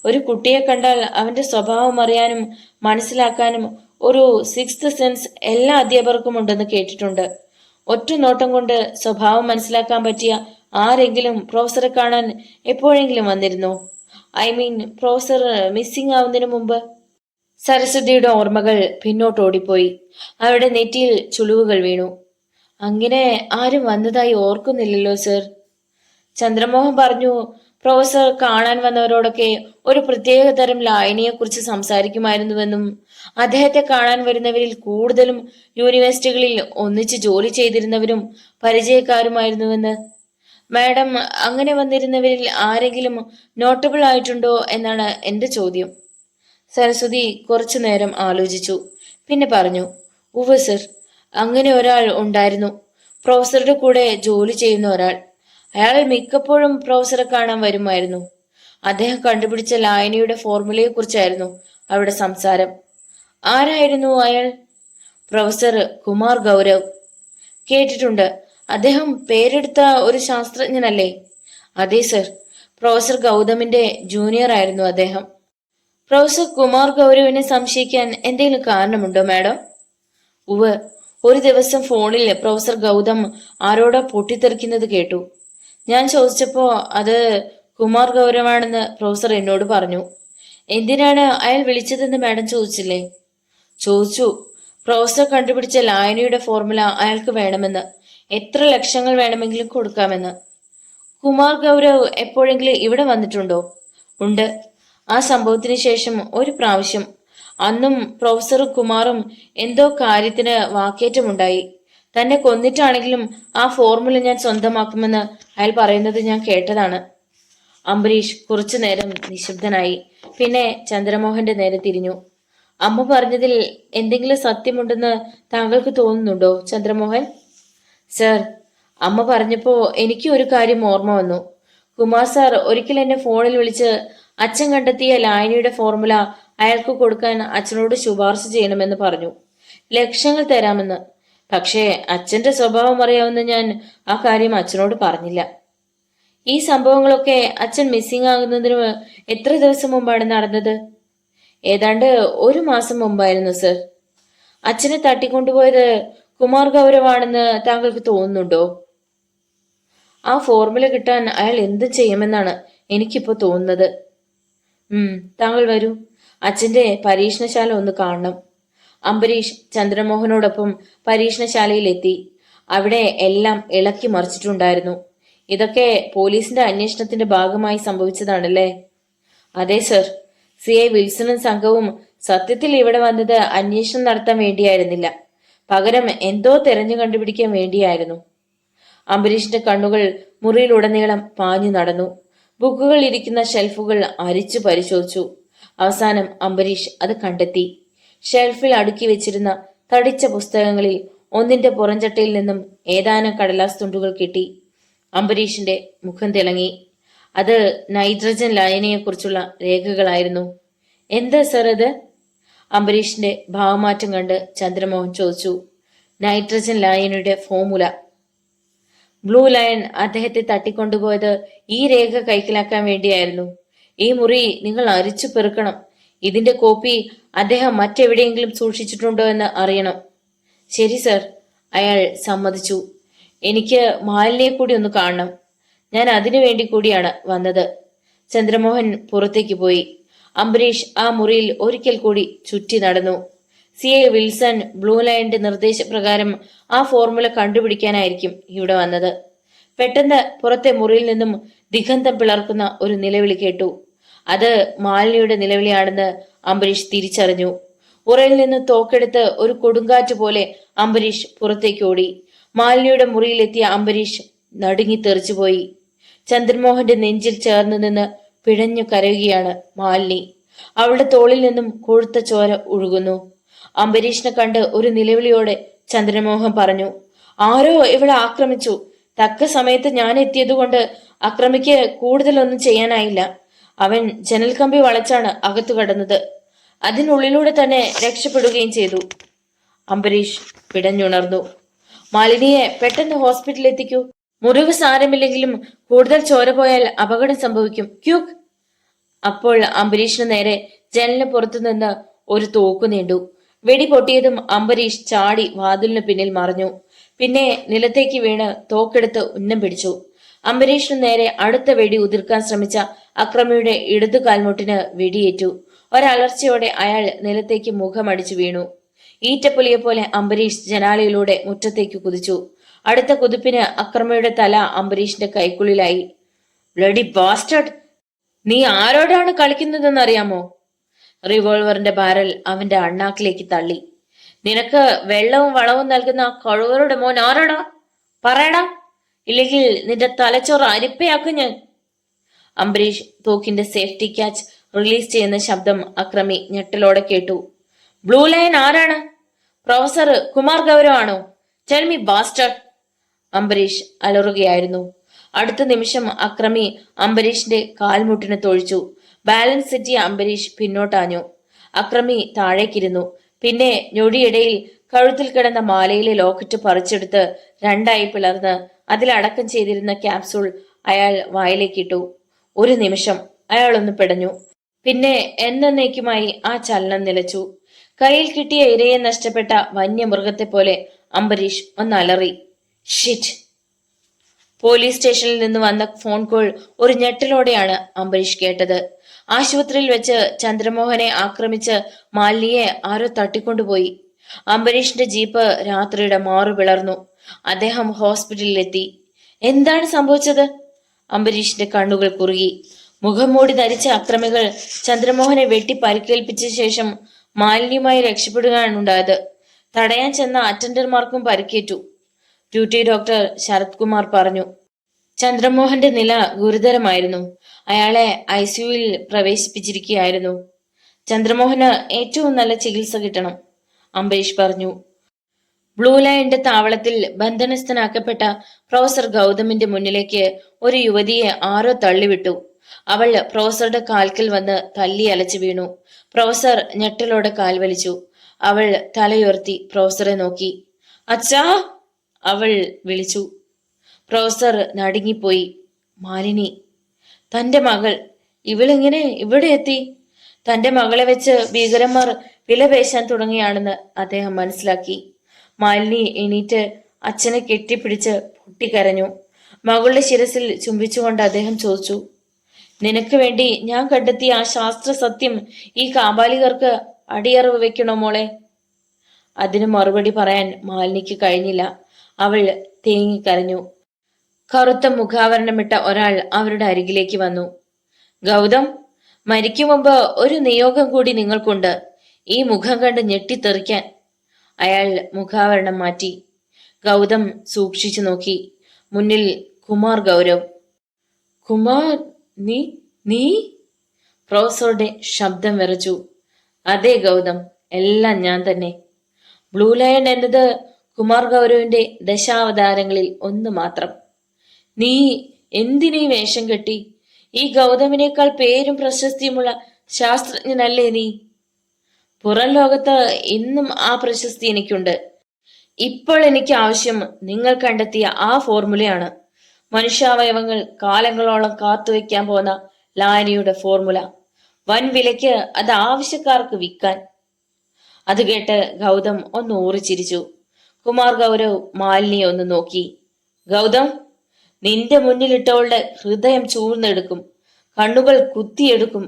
ഒരു കുട്ടിയെ കണ്ടാൽ അവന്റെ സ്വഭാവം അറിയാനും മനസ്സിലാക്കാനും ഒരു 6th സെൻസ് എല്ലാ അധ്യാപകർക്കും ഉണ്ടെന്ന് കേട്ടിട്ടുണ്ട്. ഒറ്റ നോട്ടം കൊണ്ട് സ്വഭാവം മനസ്സിലാക്കാൻ പറ്റിയ ആരെങ്കിലും പ്രൊഫസറെ കാണാൻ എപ്പോഴെങ്കിലും വന്നിരുന്നോ? പ്രൊഫസർ മിസ്സിംഗ് ആവുന്നതിന് മുമ്പ്. സരസ്വതിയുടെ ഓർമ്മകൾ പിന്നോട്ടോടിപ്പോയി. അവരുടെ നെറ്റിയിൽ ചുളിവുകൾ വീണു. അങ്ങനെ ആരും വന്നതായി ഓർക്കുന്നില്ലല്ലോ സർ. ചന്ദ്രമോഹൻ പറഞ്ഞു. പ്രൊഫസർ കാണാൻ വന്നവരോടൊക്കെ ഒരു പ്രത്യേക തരം ലായനിയെക്കുറിച്ച് സംസാരിക്കുമായിരുന്നുവെന്നും അദ്ദേഹത്തെ കാണാൻ വരുന്നവരിൽ കൂടുതലും യൂണിവേഴ്സിറ്റികളിൽ ഒന്നിച്ച് ജോലി ചെയ്തിരുന്നവരും പരിചയക്കാരുമായിരുന്നുവെന്ന്. മാഡം, അങ്ങനെ വന്നിരുന്നവരിൽ ആരെങ്കിലും നോട്ടബിൾ ആയിട്ടുണ്ടോ എന്നാണ് എന്റെ ചോദ്യം. സരസ്വതി കുറച്ചു നേരം ആലോചിച്ചു. പിന്നെ പറഞ്ഞു, ഉവ്വ് സർ, അങ്ങനെ ഒരാൾ ഉണ്ടായിരുന്നു. പ്രൊഫസറുടെ കൂടെ ജോലി ചെയ്യുന്ന ഒരാൾ. അയാൾ മിക്കപ്പോഴും പ്രൊഫസറെ കാണാൻ വരുമായിരുന്നു. അദ്ദേഹം കണ്ടുപിടിച്ച ലായനിയുടെ ഫോർമുലയെ കുറിച്ചായിരുന്നു അവിടെ സംസാരം. ആരായിരുന്നു അയാൾ? പ്രൊഫസർ കുമാർ ഗൗരവ്. കേട്ടിട്ടുണ്ട്. അദ്ദേഹം പേരെടുത്ത ഒരു ശാസ്ത്രജ്ഞനല്ലേ? അതെ സർ. പ്രൊഫസർ ഗൗതമിന്റെ ജൂനിയർ ആയിരുന്നു അദ്ദേഹം. പ്രൊഫസർ കുമാർ ഗൗരവിനെ സംശയിക്കാൻ എന്തെങ്കിലും കാരണമുണ്ടോ മാഡം? ഉവ്, ഒരു ദിവസം ഫോണിൽ പ്രൊഫസർ ഗൗതം ആരോടോ പൊട്ടിത്തെറിക്കുന്നത് കേട്ടു. ഞാൻ ചോദിച്ചപ്പോ അത് കുമാർ ഗൗരവാണെന്ന് പ്രൊഫസർ എന്നോട് പറഞ്ഞു. എന്തിനാണ് അയാൾ വിളിച്ചതെന്ന് മാഡം ചോദിച്ചില്ലേ? ചോദിച്ചു. പ്രൊഫസർ കണ്ടുപിടിച്ച ലായനിയുടെ ഫോർമുല അയാൾക്ക് വേണമെന്ന്, എത്ര ലക്ഷങ്ങൾ വേണമെങ്കിലും കൊടുക്കാമെന്ന്. കുമാർ ഗൗരവ് എപ്പോഴെങ്കിലും ഇവിടെ വന്നിട്ടുണ്ടോ? ഉണ്ട്. ആ സംഭവത്തിന് ശേഷം ഒരു പ്രാവശ്യം. അന്നും പ്രൊഫസറും കുമാറും എന്തോ കാര്യത്തിന് വാക്കേറ്റമുണ്ടായി. തന്നെ കൊന്നിട്ടാണെങ്കിലും ആ ഫോർമുല ഞാൻ സ്വന്തമാക്കുമെന്ന് അയാൾ പറയുന്നത് ഞാൻ കേട്ടതാണ്. അംബരീഷ് കുറച്ചു നേരം നിശബ്ദനായി. പിന്നെ ചന്ദ്രമോഹന്റെ നേരെ തിരിഞ്ഞു. അമ്മ പറഞ്ഞതിൽ എന്തെങ്കിലും സത്യമുണ്ടെന്ന് താങ്കൾക്ക് തോന്നുന്നുണ്ടോ ചന്ദ്രമോഹൻ? സർ, അമ്മ പറഞ്ഞപ്പോ എനിക്ക് ഒരു കാര്യം ഓർമ്മ വന്നു. കുമാർ സാർ ഒരിക്കൽ എന്നെ ഫോണിൽ വിളിച്ച് അച്ഛൻ കണ്ടെത്തിയ ലായനിയുടെ ഫോർമുല അയാൾക്ക് കൊടുക്കാൻ അച്ഛനോട് ശുപാർശ ചെയ്യണമെന്ന് പറഞ്ഞു. ലക്ഷങ്ങൾ തരാമെന്ന്. പക്ഷേ അച്ഛന്റെ സ്വഭാവം അറിയാവുന്ന ഞാൻ ആ കാര്യം അച്ഛനോട് പറഞ്ഞില്ല. ഈ സംഭവങ്ങളൊക്കെ അച്ഛൻ മിസ്സിംഗ് ആകുന്നതിന് എത്ര ദിവസം മുമ്പാണ് നടന്നത്? ഏതാണ്ട് ഒരു മാസം മുമ്പായിരുന്നു സർ. അച്ഛനെ തട്ടിക്കൊണ്ടുപോയത് കുമാർ ഗൗരവാണെന്ന് താങ്കൾക്ക് തോന്നുന്നുണ്ടോ? ആ ഫോർമുല കിട്ടാൻ അയാൾ എന്ത് ചെയ്യുമെന്നാണ് എനിക്കിപ്പോ തോന്നുന്നത്. താങ്കൾ വരൂ, അച്ഛന്റെ പരീക്ഷണശാല ഒന്ന് കാണണം. അംബരീഷ് ചന്ദ്രമോഹനോടൊപ്പം പരീക്ഷണശാലയിലെത്തി. അവിടെ എല്ലാം ഇളക്കി മറിച്ചിട്ടുണ്ടായിരുന്നു. ഇതൊക്കെ പോലീസിന്റെ അന്വേഷണത്തിന്റെ ഭാഗമായി സംഭവിച്ചതാണല്ലേ? അതെ സർ. CI വിൽസണും സംഘവും സത്യത്തിൽ ഇവിടെ വന്നത് അന്വേഷണം നടത്താൻ വേണ്ടിയായിരുന്നില്ല, പകരം എന്തോ തെരഞ്ഞു കണ്ടുപിടിക്കാൻ വേണ്ടിയായിരുന്നു. അംബരീഷിന്റെ കണ്ണുകൾ മുറിയിലുടനീളം പാഞ്ഞു നടന്നു. ബുക്കുകൾ ഇരിക്കുന്ന ഷെൽഫുകൾ അരിച്ചു പരിശോധിച്ചു. അവസാനം അംബരീഷ് അത് കണ്ടെത്തി. ഷെൽഫിൽ അടുക്കി വെച്ചിരുന്ന തടിച്ച പുസ്തകങ്ങളിൽ ഒന്നിന്റെ പുറംചട്ടയിൽ നിന്നും ഏതാനും കടലാസ് തുണ്ടുകൾ കിട്ടി. അംബരീഷിന്റെ മുഖം തിളങ്ങി. അത് നൈട്രജൻ ലായനിയെക്കുറിച്ചുള്ള രേഖകളായിരുന്നു. എന്താ സർ അത്? അംബരീഷിന്റെ ഭാവമാറ്റം കണ്ട് ചന്ദ്രമോഹൻ ചോദിച്ചു. നൈട്രജൻ ലായനിയുടെ ഫോർമുല. ബ്ലൂ ലയൺ അദ്ദേഹത്തെ തട്ടിക്കൊണ്ടുപോയത് ഈ രേഖ കൈക്കലാക്കാൻ വേണ്ടിയായിരുന്നു. ഈ മുറി നിങ്ങൾ അരിച്ചു പെറുക്കണം. ഇതിന്റെ കോപ്പി അദ്ദേഹം മറ്റെവിടെയെങ്കിലും സൂക്ഷിച്ചിട്ടുണ്ടോ എന്ന് അറിയണം. ശരി സർ, അയാൾ സമ്മതിച്ചു. എനിക്ക് മാലിന്യെ കൂടി ഒന്ന് കാണണം. ഞാൻ അതിനു വേണ്ടി കൂടിയാണ് വന്നത്. ചന്ദ്രമോഹൻ പുറത്തേക്ക് പോയി. അംബരീഷ് ആ മുറിയിൽ ഒരിക്കൽ കൂടി ചുറ്റി നടന്നു. CI വിൽസൺ ബ്ലൂ ലൈനിന്റെ നിർദ്ദേശപ്രകാരം ആ ഫോർമുല കണ്ടുപിടിക്കാനായിരിക്കും ഇവിടെ വന്നത്. പെട്ടെന്ന് പുറത്തെ മുറിയിൽ നിന്നും ദിഗന്ധം പിളർക്കുന്ന ഒരു നിലവിളി കേട്ടു. അത് മാലിനിയുടെ നിലവിളിയാണെന്ന് അംബരീഷ് തിരിച്ചറിഞ്ഞു. ഉറയിൽ നിന്ന് തോക്കെടുത്ത് ഒരു കൊടുങ്കാറ്റ് പോലെ അംബരീഷ് പുറത്തേക്ക് ഓടി. മാലിനിയുടെ മുറിയിലെത്തിയ അംബരീഷ് നടുങ്ങി തെറിച്ചുപോയി. ചന്ദ്രമോഹന്റെ നെഞ്ചിൽ ചേർന്ന് നിന്ന് പിഴഞ്ഞു കരയുകയാണ് മാലിനി. അവളുടെ തോളിൽ നിന്നും കൊഴുത്ത ചോര ഒഴുകുന്നു. അംബരീഷിനെ കണ്ട് ഒരു നിലവിളിയോടെ ചന്ദ്രമോഹൻ പറഞ്ഞു, ആരോ ഇവളെ ആക്രമിച്ചു. തക്ക സമയത്ത് ഞാൻ എത്തിയതുകൊണ്ട് അക്രമിക്ക് കൂടുതലൊന്നും ചെയ്യാനായില്ല. അവൻ ജനൽ കമ്പി വളച്ചാണ് അകത്തു കടന്നത്. അതിനുള്ളിലൂടെ തന്നെ രക്ഷപ്പെടുകയും ചെയ്തു. അംബരീഷ് പിടഞ്ഞുണർന്നു. മാലിനിയെ പെട്ടെന്ന് ഹോസ്പിറ്റലിൽ എത്തിക്കൂ. മുറിവ് സാരമില്ലെങ്കിലും കൂടുതൽ ചോര പോയാൽ അപകടം സംഭവിക്കും. ക്യൂക്ക്. അപ്പോൾ അംബരീഷിന് നേരെ ജനലിന് പുറത്തുനിന്ന് ഒരു തോക്ക് നീണ്ടു. വെടി പൊട്ടിയതും അംബരീഷ് ചാടി വാതിലിന് പിന്നിൽ മറഞ്ഞു. പിന്നെ നിലത്തേക്ക് വീണ് തോക്കെടുത്ത് ഉന്നം പിടിച്ചു. അംബരീഷിന് നേരെ അടുത്ത വെടി ഉതിർക്കാൻ ശ്രമിച്ച അക്രമിയുടെ ഇടതു കാൽമുട്ടിന് വെടിയേറ്റു. ഒരലർച്ചയോടെ അയാൾ നിലത്തേക്ക് മുഖമടിച്ചു വീണു. ഈറ്റപ്പുലിയെ പോലെ അംബരീഷ് ജനാലയിലൂടെ മുറ്റത്തേക്ക് കുതിച്ചു. അടുത്ത കുതിപ്പിന് അക്രമിയുടെ തല അംബരീഷിന്റെ കൈക്കുള്ളിലായി. ബ്ലഡി ബാസ്റ്റർഡ്, നീ ആരോടാണ് കളിക്കുന്നതെന്ന് അറിയാമോ? റിവോൾവറിന്റെ ബാരൽ അവന്റെ അണ്ണാക്കിലേക്ക് തള്ളി. നിനക്ക് വെള്ളവും വളവും നൽകുന്ന കഴിവറുടെ മോൻ ആരോടാ? പറയടാ, ഇല്ലെങ്കിൽ നിന്റെ തലച്ചോറ് അരിപ്പയാക്കും ഞാൻ. അംബരീഷ് തോക്കിന്റെ സേഫ്റ്റി ക്യാച്ച് റിലീസ് ചെയ്യുന്ന ശബ്ദം അക്രമി ഞെട്ടലോടെ കേട്ടു. ബ്ലൂ ലൈൻ ആരാണ്? പ്രൊഫസർ കുമാർ ഗൗരവാണോ? Tell me bastard. അംബരീഷ് അലറുകയായിരുന്നു. അടുത്ത നിമിഷം അക്രമി അംബരീഷിന്റെ കാൽമുട്ടിന് തൊഴിച്ചു. ബാലൻസ് തെറ്റിയ അംബരീഷ് പിന്നോട്ടാഞ്ഞു. അക്രമി താഴേക്കിരുന്നു. പിന്നെ ഞൊടിയിടയിൽ കഴുത്തിൽ കിടന്ന മാലയിലെ ലോക്കറ്റ് പറിച്ചെടുത്ത് രണ്ടായി പിളർന്ന് അതിലടക്കം ചെയ്തിരുന്ന ക്യാപ്സൂൾ അയാൾ വായിലേക്കിട്ടു. ഒരു നിമിഷം അയാളൊന്ന് പിടഞ്ഞു. പിന്നെ എന്നേക്കുമായി ആ ചലനം നിലച്ചു. കയ്യിൽ കിട്ടിയ ഇരയെ നഷ്ടപ്പെട്ട വന്യമൃഗത്തെ പോലെ അംബരീഷ് ഒന്നലറി. ഷിറ്റ്. പോലീസ് സ്റ്റേഷനിൽ നിന്ന് വന്ന ഫോൺ കോൾ ഒരു ഞെട്ടലോടെയാണ് അംബരീഷ് കേട്ടത്. ആശുപത്രിയിൽ വെച്ച് ചന്ദ്രമോഹനെ ആക്രമിച്ച് മാലിനിയെ ആരോ തട്ടിക്കൊണ്ടുപോയി. അംബരീഷിന്റെ ജീപ്പ് രാത്രിയുടെ മാറു പിളർന്നു. അദ്ദേഹം ഹോസ്പിറ്റലിലെത്തി. എന്താണ് സംഭവിച്ചത്? അംബരീഷിന്റെ കണ്ണുകൾ കുറുകി. മുഖംമൂടി ധരിച്ച അക്രമികൾ ചന്ദ്രമോഹനെ വെട്ടി പരിക്കേൽപ്പിച്ച ശേഷം മാലിന്യമായി രക്ഷപ്പെടുകയാണ് ഉണ്ടായത്. തടയാൻ ചെന്ന അറ്റൻഡർമാർക്കും പരിക്കേറ്റു. ഡ്യൂട്ടി ഡോക്ടർ ശരത് കുമാർ പറഞ്ഞു. ചന്ദ്രമോഹന്റെ നില ഗുരുതരമായിരുന്നു. അയാളെ ICUവിൽ പ്രവേശിപ്പിച്ചിരിക്കുകയായിരുന്നു. ചന്ദ്രമോഹന് ഏറ്റവും നല്ല ചികിത്സ കിട്ടണം, അംബരീഷ് പറഞ്ഞു. ബ്ലൂ ലയന്റെ താവളത്തിൽ ബന്ധനസ്ഥനാക്കപ്പെട്ട പ്രൊഫസർ ഗൗതമിന്റെ മുന്നിലേക്ക് ഒരു യുവതിയെ ആരോ തള്ളിവിട്ടു. അവൾ പ്രൊഫസറുടെ കാൽക്കൽ വന്ന് തല്ലി അലച്ചു വീണു. പ്രൊഫസർ ഞെട്ടലോടെ കാൽ വലിച്ചു. അവൾ തലയുയർത്തി പ്രൊഫസറെ നോക്കി. അച്ഛാ, അവൾ വിളിച്ചു. പ്രൊഫസർ നടുങ്ങിപ്പോയി. മാലിനി, തന്റെ മകൾ, ഇവളെങ്ങനെ ഇവിടെ എത്തി? തന്റെ മകളെ വെച്ച് ഭീകരന്മാർ വിലപേശാൻ തുടങ്ങിയാണെന്ന് അദ്ദേഹം മനസ്സിലാക്കി. മാലിനി എണീറ്റ് അച്ഛനെ കെട്ടിപ്പിടിച്ച് പൊട്ടിക്കരഞ്ഞു. മകളുടെ ശിരസിൽ ചുംബിച്ചുകൊണ്ട് അദ്ദേഹം ചോദിച്ചു, നിനക്ക് വേണ്ടി ഞാൻ കണ്ടെത്തിയ ആ ശാസ്ത്ര സത്യം ഈ കാബാലികർക്ക് അടിയറവ് വെക്കണോ മോളെ? അതിന് മറുപടി പറയാൻ മാലിനിക്ക് കഴിഞ്ഞില്ല. അവൾ തേങ്ങിക്കരഞ്ഞു. കറുത്ത മുഖാവരണമിട്ട ഒരാൾ അവരുടെ അരികിലേക്ക് വന്നു. ഗൗതം, മരിക്കും മുമ്പ് ഒരു നിയോഗം കൂടി നിങ്ങൾക്കുണ്ട്, ഈ മുഖം കണ്ട് ഞെട്ടിത്തെറിക്കാൻ. അയാൾ മുഖാവരണം മാറ്റി. ഗൗതം സൂക്ഷിച്ചു നോക്കി. മുന്നിൽ കുമാർ ഗൗരവ്. കുമാർ, നീ നീ പ്രൊഫസറുടെ ശബ്ദം വിറച്ചു. അതെ ഗൗതം, എല്ലാം ഞാൻ തന്നെ. ബ്ലൂ ലയൺ എന്നത് കുമാർ ഗൗരവിന്റെ ദശാവതാരങ്ങളിൽ ഒന്ന് മാത്രം. നീ എന്തിനീ വേഷം കെട്ടി? ഈ ഗൗതമിനേക്കാൾ പേരും പ്രശസ്തിയുമുള്ള ശാസ്ത്രജ്ഞനല്ലേ നീ? പുറം ലോകത്ത് ഇന്നും ആ പ്രശസ്തി എനിക്കുണ്ട്. ഇപ്പോൾ എനിക്ക് ആവശ്യം നിങ്ങൾ കണ്ടെത്തിയ ആ ഫോർമുലയാണ്. മനുഷ്യാവയവങ്ങൾ കാലങ്ങളോളം കാത്തുവെക്കാൻ പോകുന്ന ലായനിയുടെ ഫോർമുല. വൻ വിലയ്ക്ക് അത് ആവശ്യക്കാർക്ക് വിൽക്കാൻ. അത് കേട്ട് ഗൗതം ഒന്ന് ഊറിച്ചിരിച്ചു. കുമാർ ഗൗരവ് മാലിനിയെ ഒന്ന് നോക്കി. ഗൗതം, നിന്റെ മുന്നിലിട്ടവളുടെ ഹൃദയം ചൂർന്നെടുക്കും, കണ്ണുകൾ കുത്തിയെടുക്കും,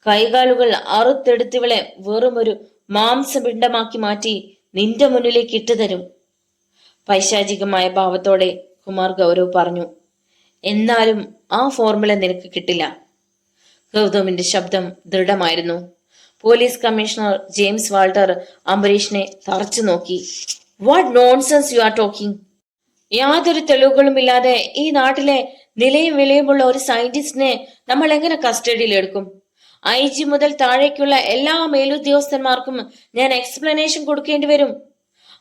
കൈകാലുകൾ അറുത്തെടുത്തിവളെ വെറുമൊരു മാംസപിണ്ഡമാക്കി മാറ്റി നിന്റെ മുന്നിലേക്ക് ഇട്ടുതരും. പൈശാചികമായ ഭാവത്തോടെ കുമാർ ഗൗരവ് പറഞ്ഞു. എന്നാലും ആ ഫോർമുല നിനക്ക് കിട്ടില്ല. ഗൗതമിന്റെ ശബ്ദം ദൃഢമായിരുന്നു. പോലീസ് കമ്മീഷണർ ജെയിംസ് വാൾട്ടർ അംബരീഷിനെ തറച്ചു നോക്കി. What nonsense you are talking? യാതൊരു തെളിവുകളുമില്ലാതെ ഈ നാട്ടിലെ നിലയും വിലയുമുള്ള ഒരു സയന്റിസ്റ്റിനെ നമ്മൾ എങ്ങനെ കസ്റ്റഡിയിൽ എടുക്കും? IG മുതൽ താഴേക്കുള്ള എല്ലാ മേലുദ്യോഗസ്ഥന്മാർക്കും ഞാൻ എക്സ്പ്ലനേഷൻ കൊടുക്കേണ്ടി വരും.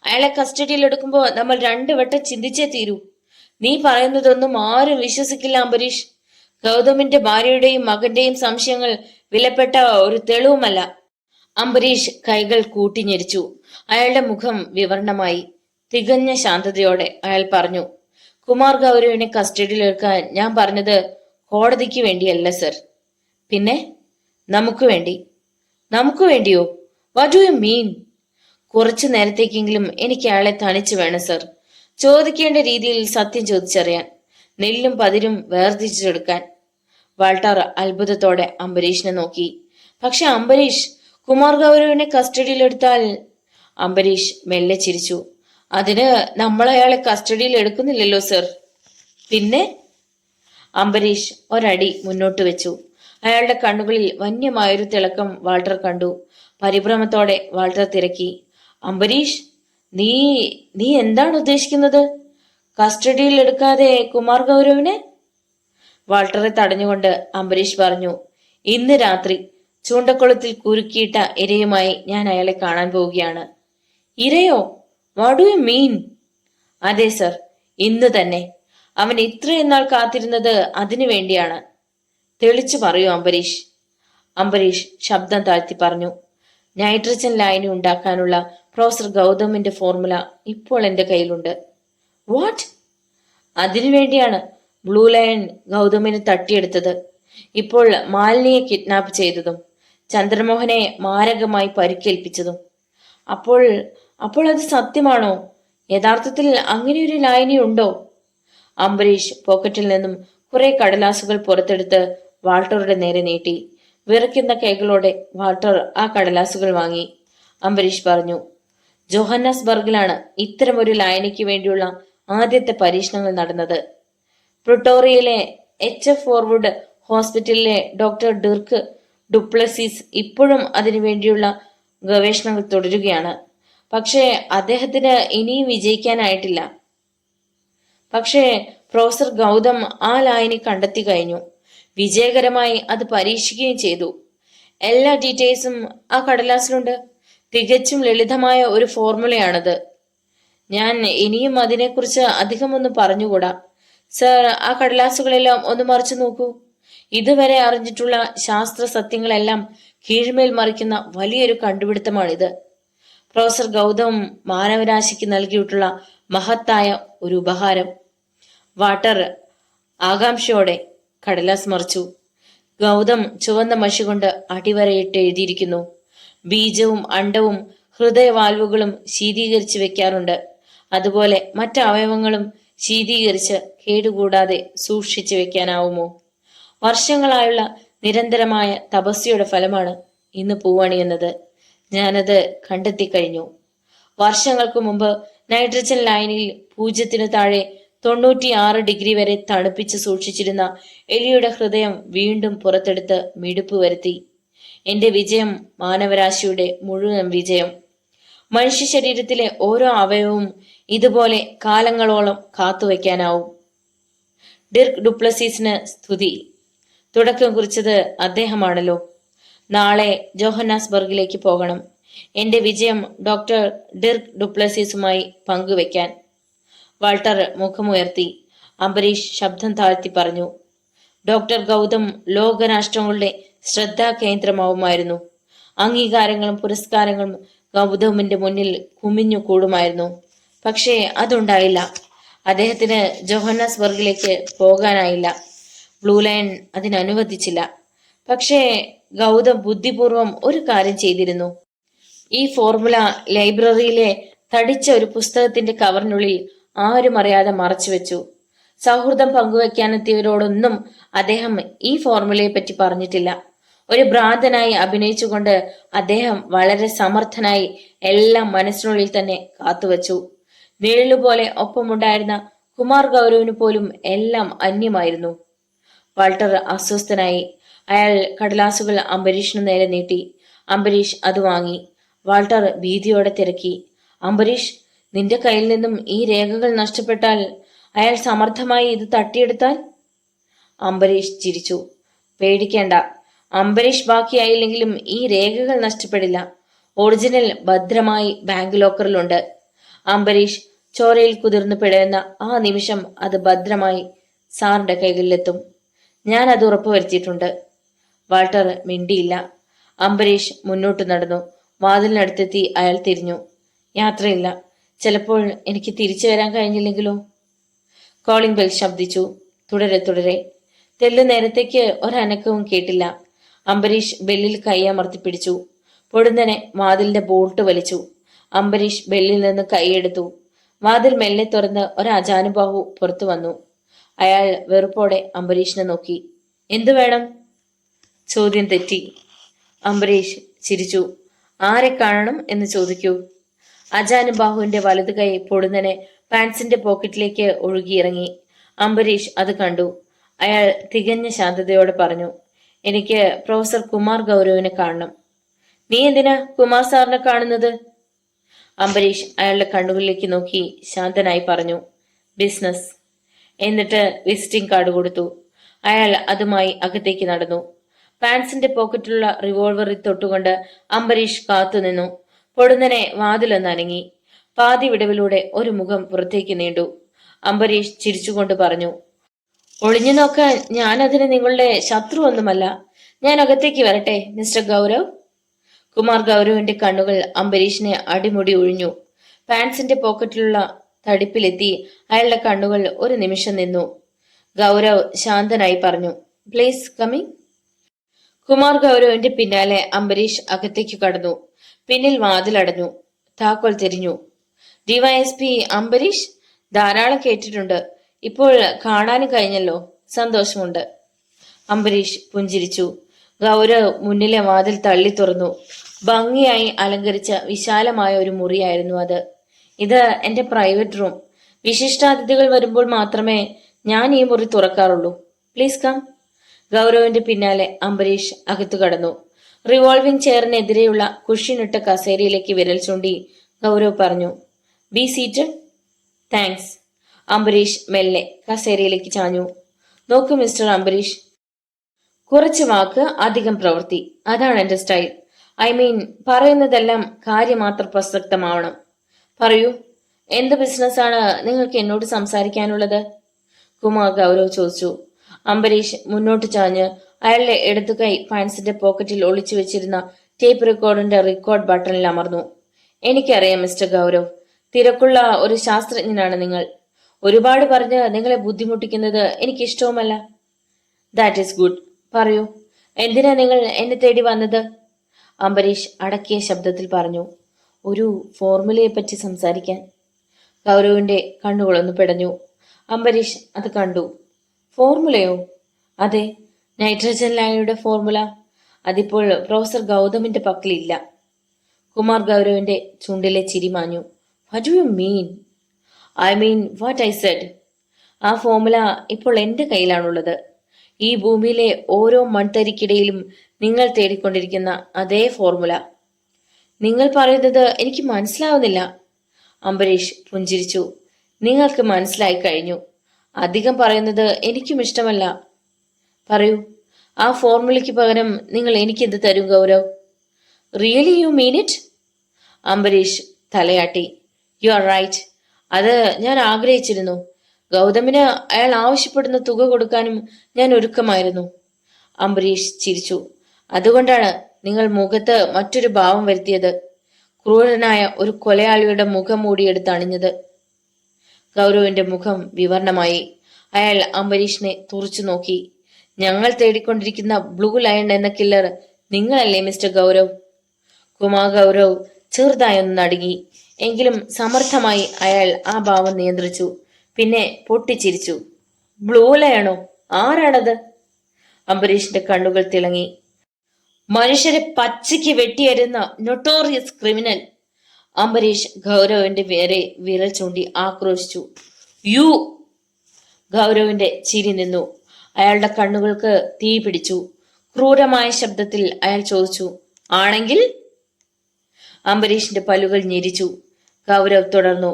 അയാളെ കസ്റ്റഡിയിൽ എടുക്കുമ്പോൾ നമ്മൾ 2 വട്ടം ചിന്തിച്ചേ തീരൂ. നീ പറയുന്നതൊന്നും ആരും വിശ്വസിക്കില്ല അംബരീഷ്. ഗൗതമിന്റെ ഭാര്യയുടെയും മകന്റെയും സംശയങ്ങൾ വിലപ്പെട്ട ഒരു തെളിവുമല്ല. അംബരീഷ് കൈകൾ കൂട്ടിഞ്ഞെരിച്ചു. അയാളുടെ മുഖം വിവരണമായി. തികഞ്ഞ ശാന്തതയോടെ അയാൾ പറഞ്ഞു, കുമാർ ഗൗരവിനെ കസ്റ്റഡിയിലെടുക്കാൻ ഞാൻ പറഞ്ഞത് കോടതിക്ക് വേണ്ടിയല്ല സർ. പിന്നെ നമുക്ക് വേണ്ടി. നമുക്ക് വേണ്ടിയോ? വാട്ട് ഡു യു മീൻ? കുറച്ചു നേരത്തേക്കെങ്കിലും എനിക്ക് അയാളെ തനിച്ച് വേണം സർ. ചോദിക്കേണ്ട രീതിയിൽ സത്യം ചോദിച്ചറിയാൻ, നെല്ലും പതിരും വേർതിരിച്ചെടുക്കാൻ. വാൾട്ടർ അത്ഭുതത്തോടെ അംബരീഷിനെ നോക്കി. പക്ഷെ അംബരീഷ്, കുമാർ ഗൗരവിനെ കസ്റ്റഡിയിലെടുത്താൽ? അംബരീഷ് മെല്ലെ ചിരിച്ചു. അതിന് നമ്മൾ അയാളെ കസ്റ്റഡിയിൽ എടുക്കുന്നില്ലല്ലോ സർ. പിന്നെ? അംബരീഷ് ഒരടി മുന്നോട്ട് വെച്ചു. അയാളുടെ കണ്ണുകളിൽ വന്യമായൊരു തിളക്കം വാൾട്ടർ കണ്ടു. പരിഭ്രമത്തോടെ വാൾട്ടർ തിരക്കി. അംബരീഷ്, നീ നീ എന്താണ് ഉദ്ദേശിക്കുന്നത്? കസ്റ്റഡിയിൽ എടുക്കാതെ കുമാർ ഗൗരവിനെ? വാൾട്ടറെ തടഞ്ഞുകൊണ്ട് അംബരീഷ് പറഞ്ഞു, ഇന്ന് രാത്രി ചൂണ്ടക്കുളത്തിൽ കുരുക്കിയിട്ട ഇരയുമായി ഞാൻ അയാളെ കാണാൻ പോവുകയാണ്. ഇരയോ? What do you mean? അതെ സർ, ഇന്ന് തന്നെ. അവൻ ഇത്രയും നാൾ കാത്തിരുന്നത് അതിനു വേണ്ടിയാണ്. തെളിച്ചു പറയൂ അംബരീഷ്. അംബരീഷ് ശബ്ദം താഴ്ത്തി പറഞ്ഞു, നൈട്രജൻ ലായനി ഉണ്ടാക്കാനുള്ള പ്രൊഫസർ ഗൗതമിന്റെ ഫോർമുല ഇപ്പോൾ എന്റെ കയ്യിലുണ്ട്. വാട്ട്? അതിനുവേണ്ടിയാണ് ബ്ലൂ ലയൺ ഗൗതമിനെ തട്ടിയെടുത്തത്, ഇപ്പോൾ മാലിനിയെ കിഡ്നാപ്പ് ചെയ്തതും ചന്ദ്രമോഹനെ മാരകമായി പരിക്കേൽപ്പിച്ചതും. അപ്പോൾ അത് സത്യമാണോ? യഥാർത്ഥത്തിൽ അങ്ങനെയൊരു ലായനി ഉണ്ടോ? അംബരീഷ് പോക്കറ്റിൽ നിന്നും കുറെ കടലാസുകൾ പുറത്തെടുത്ത് വാൾട്ടറുടെ നേരെ നീട്ടി. വിറയ്ക്കുന്ന കൈകളോടെ വാൾട്ടർ ആ കടലാസുകൾ വാങ്ങി. അംബരീഷ് പറഞ്ഞു, ജോഹന്നാസ്ബർഗിലാണ് ഇത്തരമൊരു ലായനിക്ക് വേണ്ടിയുള്ള ആദ്യത്തെ പരീക്ഷണങ്ങൾ നടന്നത്. പ്രിട്ടോറിയയിലെ എച്ച് ഫോർവുഡ് ഹോസ്പിറ്റലിലെ ഡോക്ടർ ഡിർക്ക് ഡുപ്ലസീസ് ഇപ്പോഴും അതിനുവേണ്ടിയുള്ള ഗവേഷണങ്ങൾ തുടരുകയാണ്. പക്ഷേ അദ്ദേഹത്തിന് ഇനിയും വിജയിക്കാനായിട്ടില്ല. പക്ഷേ പ്രൊഫസർ ഗൗതം ആ ലായനി കണ്ടെത്തി കഴിഞ്ഞു. വിജയകരമായി അത് പരീക്ഷിക്കുകയും ചെയ്തു. എല്ലാ ഡീറ്റെയിൽസും ആ കടലാസിലുണ്ട്. തികച്ചും ലളിതമായ ഒരു ഫോർമുലയാണത്. ഞാൻ ഇനിയും അതിനെക്കുറിച്ച് അധികമൊന്നും പറഞ്ഞുകൂടാ. സർ, ആ കടലാസുകളെല്ലാം ഒന്ന് മറിച്ചു നോക്കൂ. ഇതുവരെ അറിഞ്ഞിട്ടുള്ള ശാസ്ത്ര സത്യങ്ങളെല്ലാം കീഴ്മേൽ മറിക്കുന്ന വലിയൊരു കണ്ടുപിടുത്തമാണിത്. പ്രൊഫസർ ഗൗതം മാനവരാശിക്ക് നൽകിയിട്ടുള്ള മഹത്തായ ഒരു ഉപഹാരം. വാട്ടർ ആകാംക്ഷയോടെ കടലാസ് മറിച്ചു. ഗൗതം ചുവന്ന മഷി കൊണ്ട് അടിവരയിട്ട് എഴുതിയിരിക്കുന്നു. ബീജവും അണ്ടവും ഹൃദയവാൽവുകളും ശീതീകരിച്ച് വെക്കാറുണ്ട്. അതുപോലെ മറ്റ് അവയവങ്ങളും ശീതീകരിച്ച് കേടുകൂടാതെ സൂക്ഷിച്ചു വെക്കാനാവുമോ? വർഷങ്ങളായുള്ള നിരന്തരമായ തപസ്യയുടെ ഫലമാണ് ഇന്ന് പൂവണിയുന്നത്. ഞാനത് കണ്ടെത്തി കഴിഞ്ഞു. വർഷങ്ങൾക്ക് മുമ്പ് നൈട്രജൻ ലൈനിൽ 0 താഴെ 96 ഡിഗ്രി വരെ തണുപ്പിച്ച് സൂക്ഷിച്ചിരുന്ന എലിയുടെ ഹൃദയം വീണ്ടും പുറത്തെടുത്ത് മിടുപ്പ് വരുത്തി. എന്റെ വിജയം മാനവരാശിയുടെ മുഴുവൻ വിജയം. മനുഷ്യ ശരീരത്തിലെ ഓരോ അവയവവും ഇതുപോലെ കാലങ്ങളോളം കാത്തുവയ്ക്കാനാവും. ഡിർക്ക് ഡുപ്ലസീസിന് സ്തുതി. തുടക്കം കുറിച്ചത് അദ്ദേഹമാണല്ലോ. നാളെ ജോഹന്നാസ്ബർഗിലേക്ക് പോകണം, എന്റെ വിജയം ഡോക്ടർ ഡിർക്ക് ഡുപ്ലസീസുമായി പങ്കുവെക്കാൻ. വാൾട്ടർ മുഖമുയർത്തി. അംബരീഷ് ശബ്ദം താഴ്ത്തി പറഞ്ഞു, ഡോക്ടർ ഗൗതം ലോകരാഷ്ട്രങ്ങളുടെ ശ്രദ്ധാകേന്ദ്രമാവുമായിരുന്നു. അംഗീകാരങ്ങളും പുരസ്കാരങ്ങളും ഗൗതമിന്റെ മുന്നിൽ കുമിഞ്ഞു കൂടുമായിരുന്നു. പക്ഷേ അതുണ്ടായില്ല. അദ്ദേഹത്തിന് ജോഹന്നാസ്ബർഗിലേക്ക് പോകാനായില്ല. Blue lion അതിനനുവദിച്ചില്ല. പക്ഷേ ഗൗതം ബുദ്ധിപൂർവം ഒരു കാര്യം ചെയ്തിരുന്നു. ഈ ഫോർമുല ലൈബ്രറിയിലെ തടിച്ച ഒരു പുസ്തകത്തിന്റെ കവറിനുള്ളിൽ ആരും അറിയാതെ മറച്ചുവെച്ചു. സൗഹൃദം പങ്കുവെക്കാനെത്തിയവരോടൊന്നും അദ്ദേഹം ഈ ഫോർമുലയെ പറ്റി പറഞ്ഞിട്ടില്ല. ഒരു ഭ്രാന്തനായി അഭിനയിച്ചുകൊണ്ട് അദ്ദേഹം വളരെ സമർത്ഥനായി എല്ലാം മനസ്സിനുള്ളിൽ തന്നെ കാത്തുവച്ചു. നിഴലുപോലെ ഒപ്പമുണ്ടായിരുന്ന കുമാർ ഗൗരവിന് പോലും എല്ലാം അന്യമായിരുന്നു. വാൾട്ടർ അസ്വസ്ഥനായി. അയാൾ കടലാസുകൾ അംബരീഷിന് നേരെ നീട്ടി. അംബരീഷ് അത് വാങ്ങി. വാൾട്ടർ ഭീതിയോടെ തിരക്കി, അംബരീഷ്, നിന്റെ കയ്യിൽ നിന്നും ഈ രേഖകൾ നഷ്ടപ്പെട്ടാൽ, അയാൾ സമർത്ഥമായി ഇത് തട്ടിയെടുത്താൽ? അംബരീഷ് ചിരിച്ചു. പേടിക്കേണ്ട, അംബരീഷ് ബാക്കിയായില്ലെങ്കിലും ഈ രേഖകൾ നഷ്ടപ്പെടില്ല. ഒറിജിനൽ ഭദ്രമായി ബാങ്ക് ലോക്കറിലുണ്ട്. അംബരീഷ് ചോരയിൽ കുതിർന്നു പിടയുന്ന ആ നിമിഷം അത് ഭദ്രമായി സാറിന്റെ കൈകളിലെത്തും. ഞാൻ അത് ഉറപ്പുവരുത്തിയിട്ടുണ്ട്. വാൾട്ടർ മിണ്ടിയില്ല. അംബരീഷ് മുന്നോട്ട് നടന്നു. വാതിലിനടുത്തെത്തി അയാൾ തിരിഞ്ഞു. യാത്രയില്ല. ചിലപ്പോൾ എനിക്ക് തിരിച്ചു വരാൻ കഴിഞ്ഞില്ലെങ്കിലോ? Calling bell ശബ്ദിച്ചു. തുടരെ തുടരെ. തെല്ലു നേരത്തേക്ക് ഒരനക്കവും കേട്ടില്ല. അംബരീഷ് ബെല്ലിൽ കൈയമർത്തി പിടിച്ചു. പൊടുന്നനെ വാതിലിന്റെ ബോൾട്ട് വലിച്ചു. അംബരീഷ് ബെല്ലിൽ നിന്ന് കൈയെടുത്തു. വാതിൽ മെല്ലെ തുറന്ന് ഒരജാനുബാഹു പുറത്തു വന്നു. അയാൾ വെറുപ്പോടെ അംബരീഷിനെ നോക്കി. എന്തു വേണം? ചോദ്യം തെറ്റി. അംബരീഷ് ചിരിച്ചു. ആരെ കാണണം എന്ന് ചോദിക്കൂ. അജാനുബാഹുവിന്റെ വലതു കൈ പൊടുന്നനെ പാൻസിന്റെ പോക്കറ്റിലേക്ക് ഒഴുകിയിറങ്ങി. അംബരീഷ് അത് കണ്ടു. അയാൾ തികഞ്ഞ ശാന്തതയോടെ പറഞ്ഞു, എനിക്ക് പ്രൊഫസർ കുമാർ ഗൗരവിനെ കാണണം. നീ എന്തിനാ കുമാർ സാറിനെ കാണുന്നത്? അംബരീഷ് അയാളുടെ കണ്ണുകളിലേക്ക് നോക്കി ശാന്തനായി പറഞ്ഞു, ബിസിനസ്. എന്നിട്ട് വിസിറ്റിംഗ് കാർഡ് കൊടുത്തു. അയാൾ അതുമായി അകത്തേക്ക് നടന്നു. പാൻസിന്റെ പോക്കറ്റിലുള്ള റിവോൾവറിൽ തൊട്ടുകൊണ്ട് അംബരീഷ് കാത്തുനിന്നു. പൊടുന്നനെ വാതിലൊന്ന് അനങ്ങി. പാതി വിടവിലൂടെ ഒരു മുഖം പുറത്തേക്ക് നീണ്ടു. അംബരീഷ് ചിരിച്ചുകൊണ്ട് പറഞ്ഞു, ഒളിഞ്ഞു നോക്കാൻ ഞാനതിന് നിങ്ങളുടെ ശത്രുവൊന്നുമല്ല. ഞാൻ അകത്തേക്ക് വരട്ടെ മിസ്റ്റർ ഗൗരവ്? കുമാർ ഗൗരവിന്റെ കണ്ണുകൾ അംബരീഷിനെ അടിമുടി ഒഴിഞ്ഞു. പാൻസിന്റെ പോക്കറ്റിലുള്ള തടിപ്പിലെത്തി അയാളുടെ കണ്ണുകൾ ഒരു നിമിഷം നിന്നു. ഗൗരവ് ശാന്തനായി പറഞ്ഞു, പ്ലീസ് കമ്മിങ്. കുമാർ ഗൗരവിന്റെ പിന്നാലെ അംബരീഷ് അകത്തേക്ക് കടന്നു. പിന്നിൽ വാതിലടഞ്ഞു. താക്കോൽ തിരിഞ്ഞു. ഡിവൈഎസ്പി അംബരീഷ്? ധാരാളം കേട്ടിട്ടുണ്ട്. ഇപ്പോൾ കാണാനും കഴിഞ്ഞല്ലോ. സന്തോഷമുണ്ട്. അംബരീഷ് പുഞ്ചിരിച്ചു. ഗൗരവ് മുന്നിലെ വാതിൽ തള്ളി തുറന്നു. ഭംഗിയായി അലങ്കരിച്ച വിശാലമായ ഒരു മുറിയായിരുന്നു അത്. ഇത് എന്റെ പ്രൈവറ്റ് റൂം. വിശിഷ്ടാതിഥികൾ വരുമ്പോൾ മാത്രമേ ഞാൻ ഈ മുറി തുറക്കാറുള്ളൂ. Please come. ഗൗരവിന്റെ പിന്നാലെ അംബരീഷ് അകത്തു കടന്നു. റിവോൾവിംഗ് ചെയറിനെതിരെയുള്ള കുഷിനിട്ട കസേരയിലേക്ക് വിരൽ ചൂണ്ടി ഗൗരവ് പറഞ്ഞു, ബി സീറ്റഡ്. താങ്ക്സ്. അംബരീഷ് മെല്ലെ കസേരയിലേക്ക് ചാഞ്ഞു. നോക്കൂ മിസ്റ്റർ അംബരീഷ്, കുറച്ച് വാക്ക് അധികം പ്രവൃത്തി, അതാണ് എന്റെ സ്റ്റൈൽ. ഐ മീൻ, പറയുന്നതെല്ലാം കാര്യമാത്ര പ്രസക്തമാവണം. പറയൂ, എന്ത് ബിസിനസ്സാണ് നിങ്ങൾക്ക് എന്നോട് സംസാരിക്കാനുള്ളത്? കുമാർ ഗൗരവ് ചോദിച്ചു. അംബരീഷ് മുന്നോട്ട് ചാഞ്ഞ് അയാളുടെ ഇടതുകൈ പാൻസിന്റെ പോക്കറ്റിൽ ഒളിച്ചു വെച്ചിരുന്ന ടേപ്പ് റെക്കോർഡിന്റെ റെക്കോർഡ് ബട്ടണിൽ അമർന്നു. എനിക്കറിയാം മിസ്റ്റർ ഗൗരവ്, തിരക്കുള്ള ഒരു ശാസ്ത്രജ്ഞനാണ് നിങ്ങൾ. ഒരുപാട് പറഞ്ഞ് നിങ്ങളെ ബുദ്ധിമുട്ടിക്കുന്നത് എനിക്കിഷ്ടവുമല്ല. That is good. പറയൂ, എന്തിനാ നിങ്ങൾ എന്നെ തേടി വന്നത്? അംബരീഷ് അടക്കിയ ശബ്ദത്തിൽ പറഞ്ഞു. ഒരു ഫോർമുലയെ പറ്റി സംസാരിക്കാൻ. ഗൗരവിന്റെ കണ്ണുകളൊന്ന് പിടഞ്ഞു. അംബരീഷ് അത് കണ്ടു. ഫോർമുലയോ? അതെ, നൈട്രജൻ ലായനിയുടെ ഫോർമുല. അതിപ്പോൾ പ്രൊഫസർ ഗൗതമിന്റെ പക്കലില്ല. കുമാർ ഗൗരവിന്റെ ചുണ്ടിലെ ചിരി മാഞ്ഞു. What do you mean? I mean what I said. ആ ഫോർമുല ഇപ്പോൾ എന്റെ കയ്യിലാണുള്ളത്. ഈ ഭൂമിയിലെ ഓരോ മൺതരിക്കിടയിലും നിങ്ങൾ തേടിക്കൊണ്ടിരിക്കുന്ന അതേ ഫോർമുല. നിങ്ങൾ പറയുന്നത് എനിക്ക് മനസ്സിലാവുന്നില്ല. അംബരീഷ് പുഞ്ചിരിച്ചു. നിങ്ങൾക്ക് മനസ്സിലായി കഴിഞ്ഞു. അധികം പറയുന്നത് എനിക്കും ഇഷ്ടമല്ല. പറയൂ, ആ ഫോർമുലയ്ക്ക് പകരം നിങ്ങൾ എനിക്കെന്ത് തരും Gaurav? Really you mean it? Ambareesh തലയാട്ടി. You are right. അത് ഞാൻ ആഗ്രഹിച്ചിരുന്നു. ഗൗതമിന് അയാൾ ആവശ്യപ്പെടുന്ന തുക കൊടുക്കാനും ഞാൻ ഒരുക്കമായിരുന്നു. അംബരീഷ് ചിരിച്ചു. അതുകൊണ്ടാണ് നിങ്ങൾ മുഖത്ത് മറ്റൊരു ഭാവം വരുത്തിയത്. ക്രൂരനായ ഒരു കൊലയാളിയുടെ മുഖം മൂടിയെടുത്ത് അണിഞ്ഞത്. ഗൗരവിന്റെ മുഖം വിവർണമായി. അയാൾ അംബരീഷിനെ തുറച്ചു നോക്കി. ഞങ്ങൾ തേടിക്കൊണ്ടിരിക്കുന്ന ബ്ലൂ ലയൺ എന്ന കില്ലർ നിങ്ങളല്ലേ മിസ്റ്റർ ഗൗരവ്? കുമാർ ഗൗരവ് ചെറുതായൊന്ന് നടുങ്ങി. എങ്കിലും സമർത്ഥമായി അയാൾ ആ ഭാവം നിയന്ത്രിച്ചു. പിന്നെ പൊട്ടിച്ചിരിച്ചു. ബ്ലൂ ലയണോ? ആരാണത്? അംബരീഷിന്റെ കണ്ണുകൾ തിളങ്ങി. മനുഷ്യരെ പച്ചയ്ക്ക് വെട്ടിയരുന്ന നൊട്ടോറിയസ് ക്രിമിനൽ. അംബരീഷ് ഗൗരവിന്റെ വേറെ വിരൽ ചൂണ്ടി ആക്രോശിച്ചു. യു. ഗൗരവിന്റെ ചിരി നിന്നു. അയാളുടെ കണ്ണുകൾക്ക് തീ പിടിച്ചു. ക്രൂരമായ ശബ്ദത്തിൽ അയാൾ ചോദിച്ചു, ആണെങ്കിൽ? അംബരീഷിന്റെ പല്ലുകൾ ഞെരിച്ചു. ഗൗരവ് തുടർന്നു,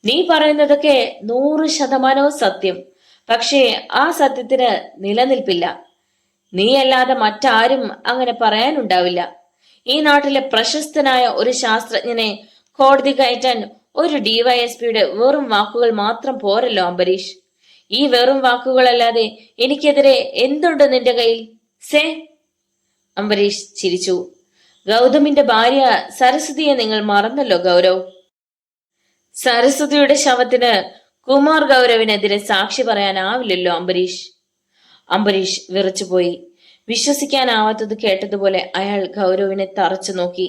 നീ പറയുന്നതൊക്കെ 100% സത്യം. പക്ഷേ ആ സത്യത്തിന് നിലനിൽപ്പില്ല. നീയല്ലാതെ മറ്റാരും അങ്ങനെ പറയാനുണ്ടാവില്ല. ഈ നാട്ടിലെ പ്രശസ്തനായ ഒരു ശാസ്ത്രജ്ഞനെ കോടതി കയറ്റാൻ ഒരു ഡിവൈഎസ്പിയുടെ വെറും വാക്കുകൾ മാത്രം പോരല്ലോ അംബരീഷ്. ഈ വെറും വാക്കുകളല്ലാതെ എനിക്കെതിരെ എന്തുണ്ട് നിന്റെ കയ്യിൽ? സേ. അംബരീഷ് ചിരിച്ചു. ഗൗതമിന്റെ ഭാര്യ സരസ്വതിയെ നിങ്ങൾ മറന്നല്ലോ ഗൗരവ്. സരസ്വതിയുടെ ശവത്തിന് കുമാർ ഗൗരവിനെതിരെ സാക്ഷി പറയാനാവില്ലല്ലോ അംബരീഷ്. അംബരീഷ് വിറച്ചുപോയി. വിശ്വസിക്കാനാവാത്തത് കേട്ടതുപോലെ അയാൾ ഗൗരവിനെ തറച്ചു നോക്കി.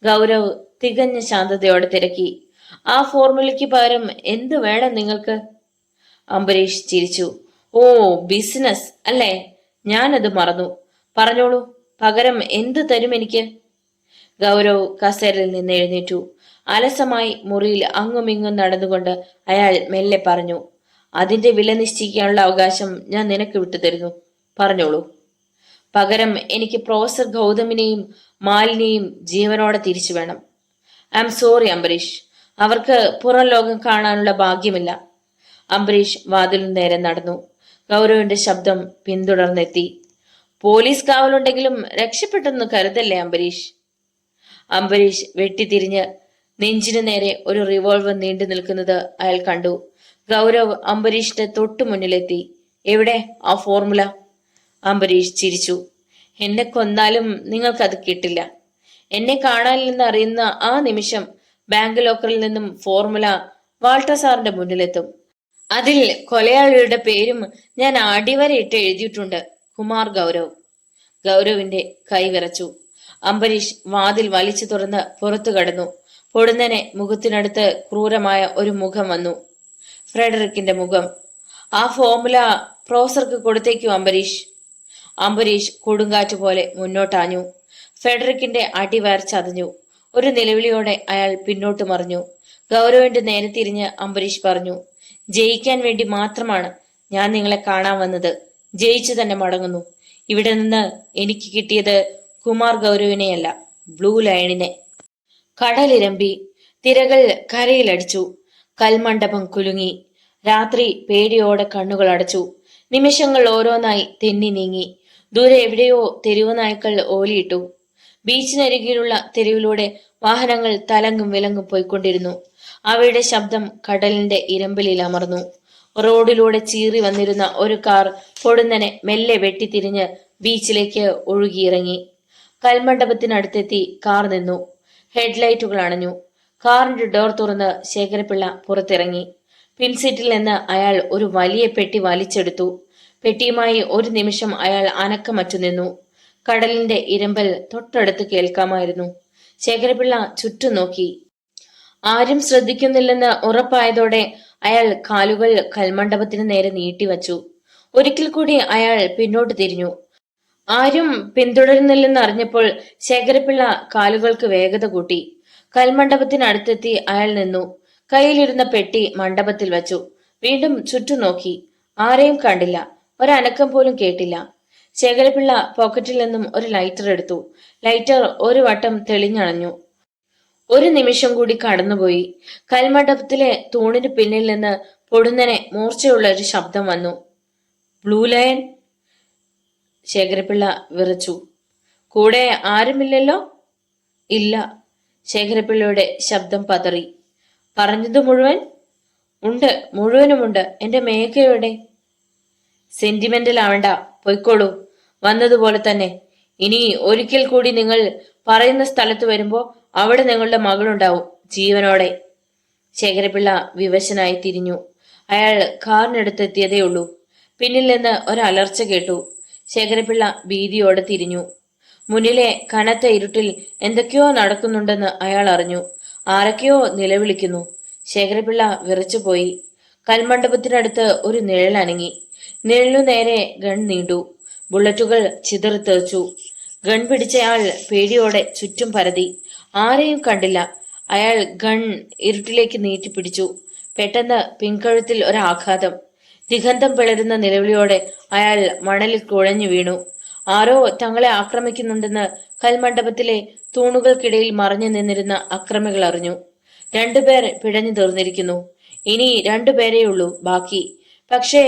ഗൗരവ് തികഞ്ഞ ശാന്തതയോടെ തിരക്കി, ആ ഫോർമുലയ്ക്ക് പകരം എന്ത് വേണം നിങ്ങൾക്ക്? അംബരീഷ് ചിരിച്ചു. ഓ, ബിസിനസ് അല്ലേ? ഞാനത് മറന്നു. പറഞ്ഞോളൂ, പകരം എന്ത് തരും എനിക്ക്? ഗൗരവ് കസേരയിൽ നിന്ന് എഴുന്നേറ്റു. അലസമായി മുറിയിൽ അങ്ങുമിങ്ങും നടന്നുകൊണ്ട് അയാൾ മെല്ലെ പറഞ്ഞു, അതിന്റെ വില നിശ്ചയിക്കാനുള്ള അവകാശം ഞാൻ നിനക്ക് വിട്ടുതരുന്നു. പറഞ്ഞോളൂ. പകരം എനിക്ക് പ്രൊഫസർ ഗൗതമിനെയും മാലിനെയും ജീവനോടെ തിരിച്ചു വേണം. ഐ എം സോറി അംബരീഷ്, അവർക്ക് പുറം ലോകം കാണാനുള്ള ഭാഗ്യമില്ല. അംബരീഷ് വാതിലിന് നേരെ നടന്നു. ഗൗരവിന്റെ ശബ്ദം പിന്തുടർന്നെത്തി. പോലീസ് കാവലുണ്ടെങ്കിലും രക്ഷപ്പെട്ടെന്ന് കരുതല്ലേ അംബരീഷ്? അംബരീഷ് വെട്ടിത്തിരിഞ്ഞ് നെഞ്ചിനു നേരെ ഒരു റിവോൾവർ നീണ്ടു നിൽക്കുന്നത് അയാൾ കണ്ടു. ഗൗരവ് അംബരീഷിന്റെ തൊട്ടു മുന്നിലെത്തി. എവിടെ ആ ഫോർമുല? അംബരീഷ് ചിരിച്ചു. എന്നെ കൊന്നാലും നിങ്ങൾക്കത് കിട്ടില്ല. എന്നെ കാണാനില്ലെന്ന് അറിയുന്ന ആ നിമിഷം ബാങ്ക് ലോക്കറിൽ നിന്നും ഫോർമുല വാൾട്ടർ സാറിന്റെ മുന്നിലെത്തും. അതിൽ കൊലയാളിയുടെ പേരും ഞാൻ അടിവരയിട്ട് എഴുതിയിട്ടുണ്ട്, കുമാർ ഗൗരവ്. ഗൗരവിന്റെ കൈ വിറച്ചു. അംബരീഷ് വാതിൽ വലിച്ചു തുറന്ന് പുറത്തു കടന്നു. പൊടുന്നനെ മുഖത്തിനടുത്ത് ക്രൂരമായ ഒരു മുഖം വന്നു. ഫ്രെഡറിക്കിന്റെ മുഖം. ആ ഫോർമുല പ്രൊഫസർക്ക് കൊടുത്തേക്കു അംബരീഷ്. അംബരീഷ് കൊടുങ്കാറ്റ് പോലെ മുന്നോട്ടാഞ്ഞു. ഫെഡറിക്കിന്റെ അടിവയർ ചതഞ്ഞു. ഒരു നിലവിളിയോടെ അയാൾ പിന്നോട്ട് മറിഞ്ഞു. ഗൗരവിന്റെ നേരെ തിരിഞ്ഞ് അംബരീഷ് പറഞ്ഞു, ജയിക്കാൻ വേണ്ടി മാത്രമാണ് ഞാൻ നിങ്ങളെ കാണാൻ വന്നത്. ജയിച്ചു തന്നെ മടങ്ങുന്നു. ഇവിടെ നിന്ന് എനിക്ക് കിട്ടിയത് കുമാർ ഗൗരവിനെയല്ല, ബ്ലൂ ലയണിനെ. കടലിരമ്പി. തിരകൾ കരയിലടിച്ചു. കൽമണ്ഡപം കുലുങ്ങി. രാത്രി പേടിയോടെ കണ്ണുകൾ അടച്ചു. നിമിഷങ്ങൾ ഓരോന്നായി തെന്നി നീങ്ങി. ദൂരെ എവിടെയോ തെരുവു നായ്ക്കൾ ഓലിയിട്ടു. ബീച്ചിനരികിലുള്ള തെരുവിലൂടെ വാഹനങ്ങൾ തലങ്ങും വിലങ്ങും പോയിക്കൊണ്ടിരുന്നു. അവയുടെ ശബ്ദം കടലിന്റെ ഇരമ്പലിൽ അമർന്നു. റോഡിലൂടെ ചീറി വന്നിരുന്ന ഒരു കാർ പൊടുന്നനെ മെല്ലെ വെട്ടിത്തിരിഞ്ഞ് ബീച്ചിലേക്ക് ഒഴുകിയിറങ്ങി. കൽമണ്ഡപത്തിനടുത്തെത്തി കാർ നിന്നു. ഹെഡ്ലൈറ്റുകൾ അണഞ്ഞു. കാറിന്റെ ഡോർ തുറന്ന് ശേഖരപിള്ള പുറത്തിറങ്ങി. പിൻസീറ്റിൽ നിന്ന് അയാൾ ഒരു വലിയ പെട്ടി വലിച്ചെടുത്തു. പെട്ടിയുമായി ഒരു നിമിഷം അയാൾ അനക്കമറ്റു നിന്നു. കടലിന്റെ ഇരമ്പൽ തൊട്ടടുത്ത് കേൾക്കാമായിരുന്നു. ശേഖരപിള്ള ചുറ്റും നോക്കി. ആരും ശ്രദ്ധിക്കുന്നില്ലെന്ന് ഉറപ്പായതോടെ അയാൾ കാലുകൾ കൽമണ്ഡപത്തിന് നേരെ നീട്ടിവച്ചു. ഒരിക്കൽ കൂടി അയാൾ പിന്നോട്ട് തിരിഞ്ഞു. ആരും പിന്തുടരുന്നില്ലെന്ന് അറിഞ്ഞപ്പോൾ ശേഖരപിള്ള കാലുകൾക്ക് വേഗത കൂട്ടി. കൽമണ്ഡപത്തിനടുത്തെത്തി അയാൾ നിന്നു. കയ്യിലിരുന്ന പെട്ടി മണ്ഡപത്തിൽ വച്ചു. വീണ്ടും ചുറ്റും നോക്കി. ആരെയും കണ്ടില്ല. ഒരനക്കം പോലും കേട്ടില്ല. ശേഖരപിള്ള പോക്കറ്റിൽ നിന്നും ഒരു ലൈറ്റർ എടുത്തു. ലൈറ്റർ ഒരു വട്ടം തെളിഞ്ഞണഞ്ഞു. ഒരു നിമിഷം കൂടി കടന്നുപോയി. കൽമണ്ഡപത്തിലെ തൂണിന് പിന്നിൽ നിന്ന് പൊടുന്നനെ മൂർച്ചയുള്ള ഒരു ശബ്ദം വന്നു. Blue lion. ശേഖരപിള്ള വിറച്ചു. കൂടെ ആരുമില്ലല്ലോ? ഇല്ല. ശേഖരപിള്ളയുടെ ശബ്ദം പതറി. പറഞ്ഞത് മുഴുവൻ? ഉണ്ട്, മുഴുവനുമുണ്ട്. എന്റെ മേഘയുടെ. സെന്റിമെന്റൽ ആവണ്ട, പൊയ്ക്കോളൂ. വന്നതുപോലെ തന്നെ. ഇനി ഒരിക്കൽ കൂടി നിങ്ങൾ പറയുന്ന സ്ഥലത്ത് വരുമ്പോ അവിടെ നിങ്ങളുടെ മകളുണ്ടാവും, ജീവനോടെ. ശേഖരപിള്ള വിവശനായി തിരിഞ്ഞു. അയാൾ കാറിനടുത്തെത്തിയതേ ഉള്ളൂ. പിന്നിൽ നിന്ന് ഒരലർച്ച കേട്ടു. ശേഖരപിള്ള ഭീതിയോടെ തിരിഞ്ഞു. മുന്നിലെ കനത്ത ഇരുട്ടിൽ എന്തൊക്കെയോ നടക്കുന്നുണ്ടെന്ന് അയാൾ അറിഞ്ഞു. ആരൊക്കെയോ നിലവിളിക്കുന്നു. ശേഖരപിള്ള വിറച്ചുപോയി. കൽമണ്ഡപത്തിനടുത്ത് ഒരു നിഴൽ അനങ്ങി. നിഴലിനു നേരെ ഗൺ നീണ്ടു. ബുള്ളറ്റുകൾ ചിതറിത്തെറിച്ചു. ഗൺ പിടിച്ചയാൾ പേടിയോടെ ചുറ്റും പരതി. ആരെയും കണ്ടില്ല. അയാൾ ഗൺ ഇരുട്ടിലേക്ക് നീട്ടിപ്പിടിച്ചു. പെട്ടെന്ന് പിൻകഴുത്തിൽ ഒരാഘാതം. ദിഗന്ധം പിളരുന്ന നിലവിളിയോടെ അയാൾ മണലിൽ കുഴഞ്ഞു വീണു. ആരോ തങ്ങളെ ആക്രമിക്കുന്നുണ്ടെന്ന് കൽമണ്ഡപത്തിലെ തൂണുകൾക്കിടയിൽ മറഞ്ഞു നിന്നിരുന്ന അക്രമികൾ അറിഞ്ഞു. 2 പേർ പിടഞ്ഞു തീർന്നിരിക്കുന്നു. ഇനി 2 പേരെയുള്ളൂ ബാക്കി. പക്ഷേ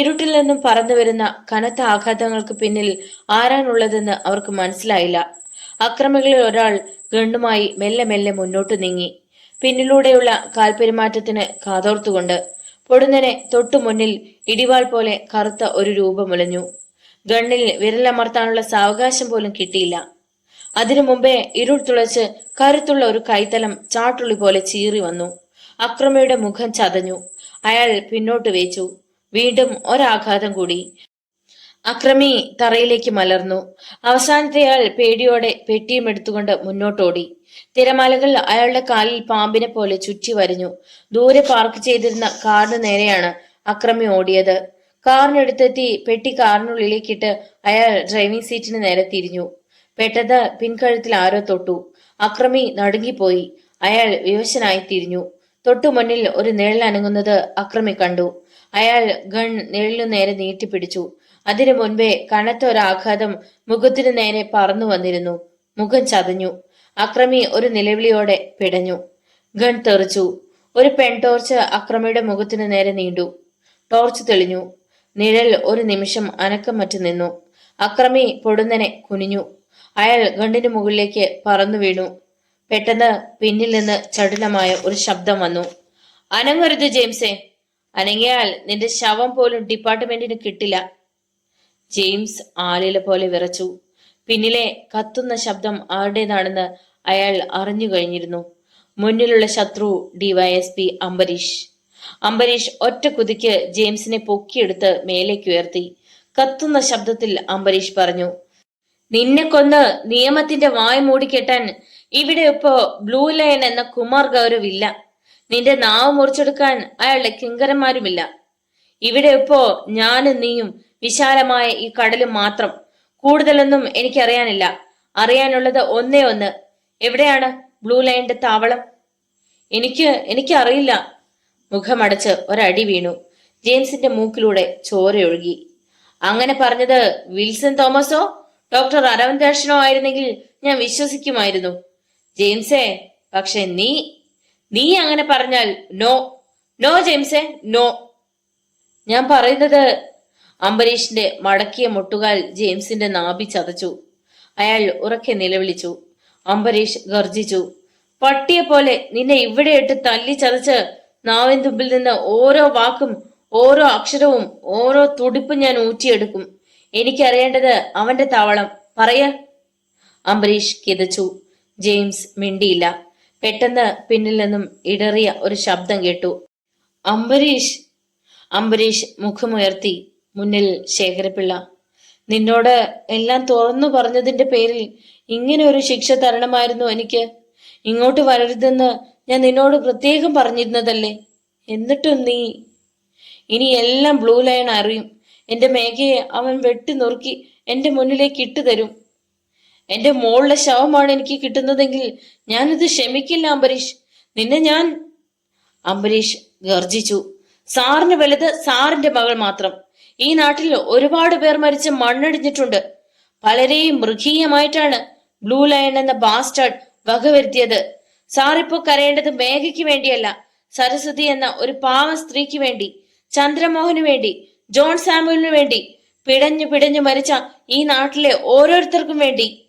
ഇരുട്ടിൽ നിന്നും പറന്നു വരുന്ന കനത്ത ആഘാതങ്ങൾക്ക് പിന്നിൽ ആരാണുള്ളതെന്ന് അവർക്ക് മനസ്സിലായില്ല. അക്രമികളിൽ ഒരാൾ ഗണ്ണുമായി മെല്ലെ മെല്ലെ മുന്നോട്ട് നീങ്ങി. പിന്നിലൂടെയുള്ള കാൽപെരുമാറ്റത്തിന് കാതോർത്തുകൊണ്ട് പൊടുന്നനെ തൊട്ടു മുന്നിൽ ഇടിവാൾ പോലെ കറുത്ത ഒരു രൂപമുലഞ്ഞു. ഗണ്ണിൽ വിരലമർത്താനുള്ള സാവകാശം പോലും കിട്ടിയില്ല. അതിനു മുമ്പേ ഇരുൾ തുളച്ച് കരുത്തുള്ള ഒരു കൈത്തലം ചാട്ടുള്ളി പോലെ ചീറി വന്നു. അക്രമിയുടെ മുഖം ചതഞ്ഞു. അയാൾ പിന്നോട്ട് വേച്ചു. വീണ്ടും ഒരാഘാതം കൂടി. അക്രമി തറയിലേക്ക് മലർന്നു. അവസാനത്തെയാൾ പേടിയോടെ പെട്ടിയും എടുത്തുകൊണ്ട് മുന്നോട്ടോടി. തിരമാലകൾ അയാളുടെ കാലിൽ പാമ്പിനെ പോലെ ചുറ്റി വരിഞ്ഞു. ദൂരെ പാർക്ക് ചെയ്തിരുന്ന കാറിന് നേരെയാണ് അക്രമി ഓടിയത്. കാറിനടുത്തെത്തി പെട്ടി കാറിനുള്ളിലേക്കിട്ട് അയാൾ ഡ്രൈവിംഗ് സീറ്റിന് നേരെ തിരിഞ്ഞു. പെട്ടെന്ന് പിൻകഴുത്തിൽ ആരോ തൊട്ടു. അക്രമി നടുങ്ങിപ്പോയി. അയാൾ വിവശനായി തിരിഞ്ഞു. തൊട്ടു മുന്നിൽ ഒരു നിഴൽ അനങ്ങുന്നത് അക്രമി കണ്ടു. അയാൾ ഗൺ നിഴലിനു നേരെ നീട്ടിപ്പിടിച്ചു. അതിനു മുൻപേ കനത്ത ഒരാഘാതം മുഖത്തിനു നേരെ പറന്നു വന്നിരുന്നു. മുഖം ചതഞ്ഞു. അക്രമി ഒരു നിലവിളിയോടെ പിടഞ്ഞു. ഗൺ തെറിച്ചു. ഒരു പെൺടോർച്ച് അക്രമിയുടെ മുഖത്തിനു നേരെ നീണ്ടു. ടോർച്ച് തെളിഞ്ഞു. നിഴൽ ഒരു നിമിഷം അനക്കം മറ്റു നിന്നു. അക്രമി പൊടുന്നനെ കുനിഞ്ഞു. അയാൾ ഗണ്ണിന് മുകളിലേക്ക് പറന്നു വീണു. പെട്ടെന്ന് പിന്നിൽ നിന്ന് ചടുലമായ ഒരു ശബ്ദം വന്നു. അനങ്ങരുത് ജെയിംസേ. അനങ്ങിയാൽ നിന്റെ ശവം പോലും ഡിപ്പാർട്ട്മെന്റിന് കിട്ടില്ല. ജെയിംസ് ആലില പോലെ വിറച്ചു. പിന്നിലെ കത്തുന്ന ശബ്ദം ആരുടേതാണെന്ന് അയാൾ അറിഞ്ഞു കഴിഞ്ഞിരുന്നു. മുന്നിലുള്ള ശത്രു ഡിവൈഎസ്പി അംബരീഷ്. അംബരീഷ് ഒറ്റ കുതിക്ക് ജെയിംസിനെ പൊക്കിയെടുത്ത് മേലേക്ക് ഉയർത്തി. കത്തുന്ന ശബ്ദത്തിൽ അംബരീഷ് പറഞ്ഞു, നിന്നെ കൊന്ന് നിയമത്തിന്റെ വായ് മൂടിക്കെട്ടാൻ ഇവിടെ ഇപ്പോ ബ്ലൂ ലയൺ എന്ന കുമാർ ഗൗരവ് ഇല്ല. നിന്റെ നാവ് മുറിച്ചെടുക്കാൻ അയാളുടെ കിങ്കരന്മാരുമില്ല. ഇവിടെ ഇപ്പോ ഞാനും നീയും വിശാലമായ ഈ കടലും മാത്രം. കൂടുതലൊന്നും എനിക്കറിയാനില്ല. അറിയാനുള്ളത് ഒന്നേ ഒന്ന്, എവിടെയാണ് ബ്ലൂ ലൈനിന്റെ താവളം? എനിക്ക് അറിയില്ല. മുഖമടച്ച് ഒരടി വീണു. ജെയിംസിന്റെ മൂക്കിലൂടെ ചോരയൊഴുകി. അങ്ങനെ പറഞ്ഞത് വിൽസൺ തോമസോ ഡോക്ടർ അരവിന്ദാക്ഷനോ ആയിരുന്നെങ്കിൽ ഞാൻ വിശ്വസിക്കുമായിരുന്നു ജെയിംസേ. പക്ഷെ നീ അങ്ങനെ പറഞ്ഞാൽ നോ. No ജെയിംസേ, no. ഞാൻ പറയുന്നത്. അംബരീഷിന്റെ മടക്കിയ മുട്ടുകാൽ ജെയിംസിന്റെ നാഭി ചതച്ചു. അയാൾ ഉറക്കെ നിലവിളിച്ചു. അംബരീഷ് ഗർജിച്ചു. പട്ടിയെ പോലെ നിന്നെ ഇവിടെ ഇട്ട് തല്ലി ചതച്ച് നാവിൻ തുമ്പിൽ നിന്ന് ഓരോ വാക്കും, ഓരോ അക്ഷരവും, ഓരോ തുടിപ്പും ഞാൻ ഊറ്റിയെടുക്കും. എനിക്കറിയേണ്ടത് അവന്റെ താവളം. പറയ. അംബരീഷ് കിതച്ചു. ജെയിംസ് മിണ്ടിയില്ല. പെട്ടെന്ന് പിന്നിൽ നിന്നും ഇടറിയ ഒരു ശബ്ദം കേട്ടു. അംബരീഷ്. അംബരീഷ് മുഖമുയർത്തി. മുന്നിൽ ശേഖരപിള്ള. നിന്നോട് എല്ലാം തുറന്നു പറഞ്ഞതിന്റെ പേരിൽ ഇങ്ങനെ ഒരു ശിക്ഷ തരണമായിരുന്നു എനിക്ക്. ഇങ്ങോട്ട് വരരുതെന്ന് ഞാൻ നിന്നോട് പ്രത്യേകം പറഞ്ഞിരുന്നതല്ലേ. എന്നിട്ടും നീ. ഇനി എല്ലാം ബ്ലൂ ലയൺ അറിയും. എന്റെ മേഘയെ അവൻ വെട്ടി നുറുക്കി എന്റെ മുന്നിലേക്ക് ഇട്ടു തരും. എന്റെ മോളുടെ ശവമാണ് എനിക്ക് കിട്ടുന്നതെങ്കിൽ ഞാനിത് ക്ഷമിക്കില്ല അംബരീഷ്. നിന്നെ ഞാൻ. അംബരീഷ് ഗർജിച്ചു. സാറിന് വലുത് സാറിന്റെ മകൾ മാത്രം. ഈ നാട്ടിൽ ഒരുപാട് പേർ മരിച്ച് മണ്ണടിഞ്ഞിട്ടുണ്ട്. പലരെയും മൃഗീയമായിട്ടാണ് ബ്ലൂ ലയൺ എന്ന ബാസ്റ്റാർഡ് വകവരുത്തിയത്. സാറിപ്പോ കരയേണ്ടത് മേഘയ്ക്ക് വേണ്ടിയല്ല, സരസ്വതി എന്ന ഒരു പാവ സ്ത്രീക്ക് വേണ്ടി, ചന്ദ്രമോഹന് വേണ്ടി, ജോൺ സാമുവലിനു വേണ്ടി, പിടഞ്ഞു മരിച്ച ഈ നാട്ടിലെ ഓരോരുത്തർക്കും വേണ്ടി.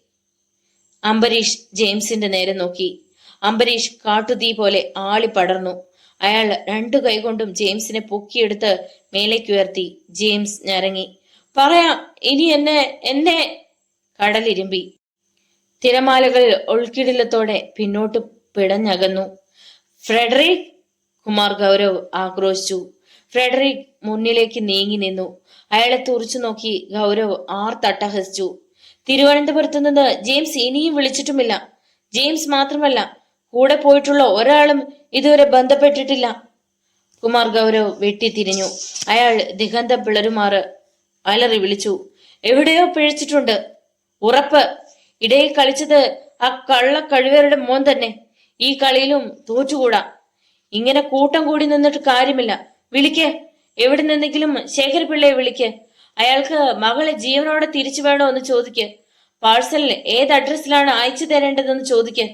അംബരീഷ് ജെയിംസിന്റെ നേരെ നോക്കി. അംബരീഷ് കാട്ടുതീ പോലെ ആളി പടർന്നു. അയാൾ രണ്ടു കൈകൊണ്ടും ജെയിംസിനെ പൊക്കിയെടുത്ത് മേലേക്കുയർത്തി. ജെയിംസ് ഞരങ്ങി. പറയാം, ഇനി എന്നെ. കടലിരുമ്പി. തിരമാലകൾ ഉൾക്കിടിലത്തോടെ പിന്നോട്ട് പിടഞ്ഞകന്നു. ഫ്രെഡറിക്. കുമാർ ഗൗരവ് ആക്രോശിച്ചു. ഫ്രെഡറിക് മുന്നിലേക്ക് നീങ്ങി നിന്നു. അയാളെ തുറച്ചു നോക്കി ഗൗരവ് ആർത്തട്ടഹസിച്ചു. തിരുവനന്തപുരത്ത് നിന്ന് ജെയിംസ് ഇനിയും വിളിച്ചിട്ടുമില്ല. ജെയിംസ് മാത്രമല്ല, കൂടെ പോയിട്ടുള്ള ഒരാളും ഇതുവരെ ബന്ധപ്പെട്ടിട്ടില്ല. കുമാർ ഗൗരവ് വെട്ടിത്തിരിഞ്ഞു. അയാൾ ദിഗന്തം പിളരുമാറ് അലറി വിളിച്ചു. എവിടെയോ പിഴച്ചിട്ടുണ്ട്. ഉറപ്പ്. ഇടയിൽ കളിച്ചത് ആ കള്ള കഴിവേറുടെ മോൻ തന്നെ. ഈ കളിയിലും തോറ്റുകൂടാ. ഇങ്ങനെ കൂട്ടം കൂടി നിന്നിട്ട് കാര്യമില്ല. വിളിക്ക്. എവിടെ നിന്നെങ്കിലും ശേഖരപിള്ളയെ വിളിക്ക്. അയാൾക്ക് മകളെ ജീവനോടെ തിരിച്ചു വേണോ എന്ന് ചോദിക്ക്. പാഴ്സൽ ഏത് അഡ്രസ്സിലാണ് അയച്ചു തരേണ്ടതെന്ന് ചോദിക്ക്.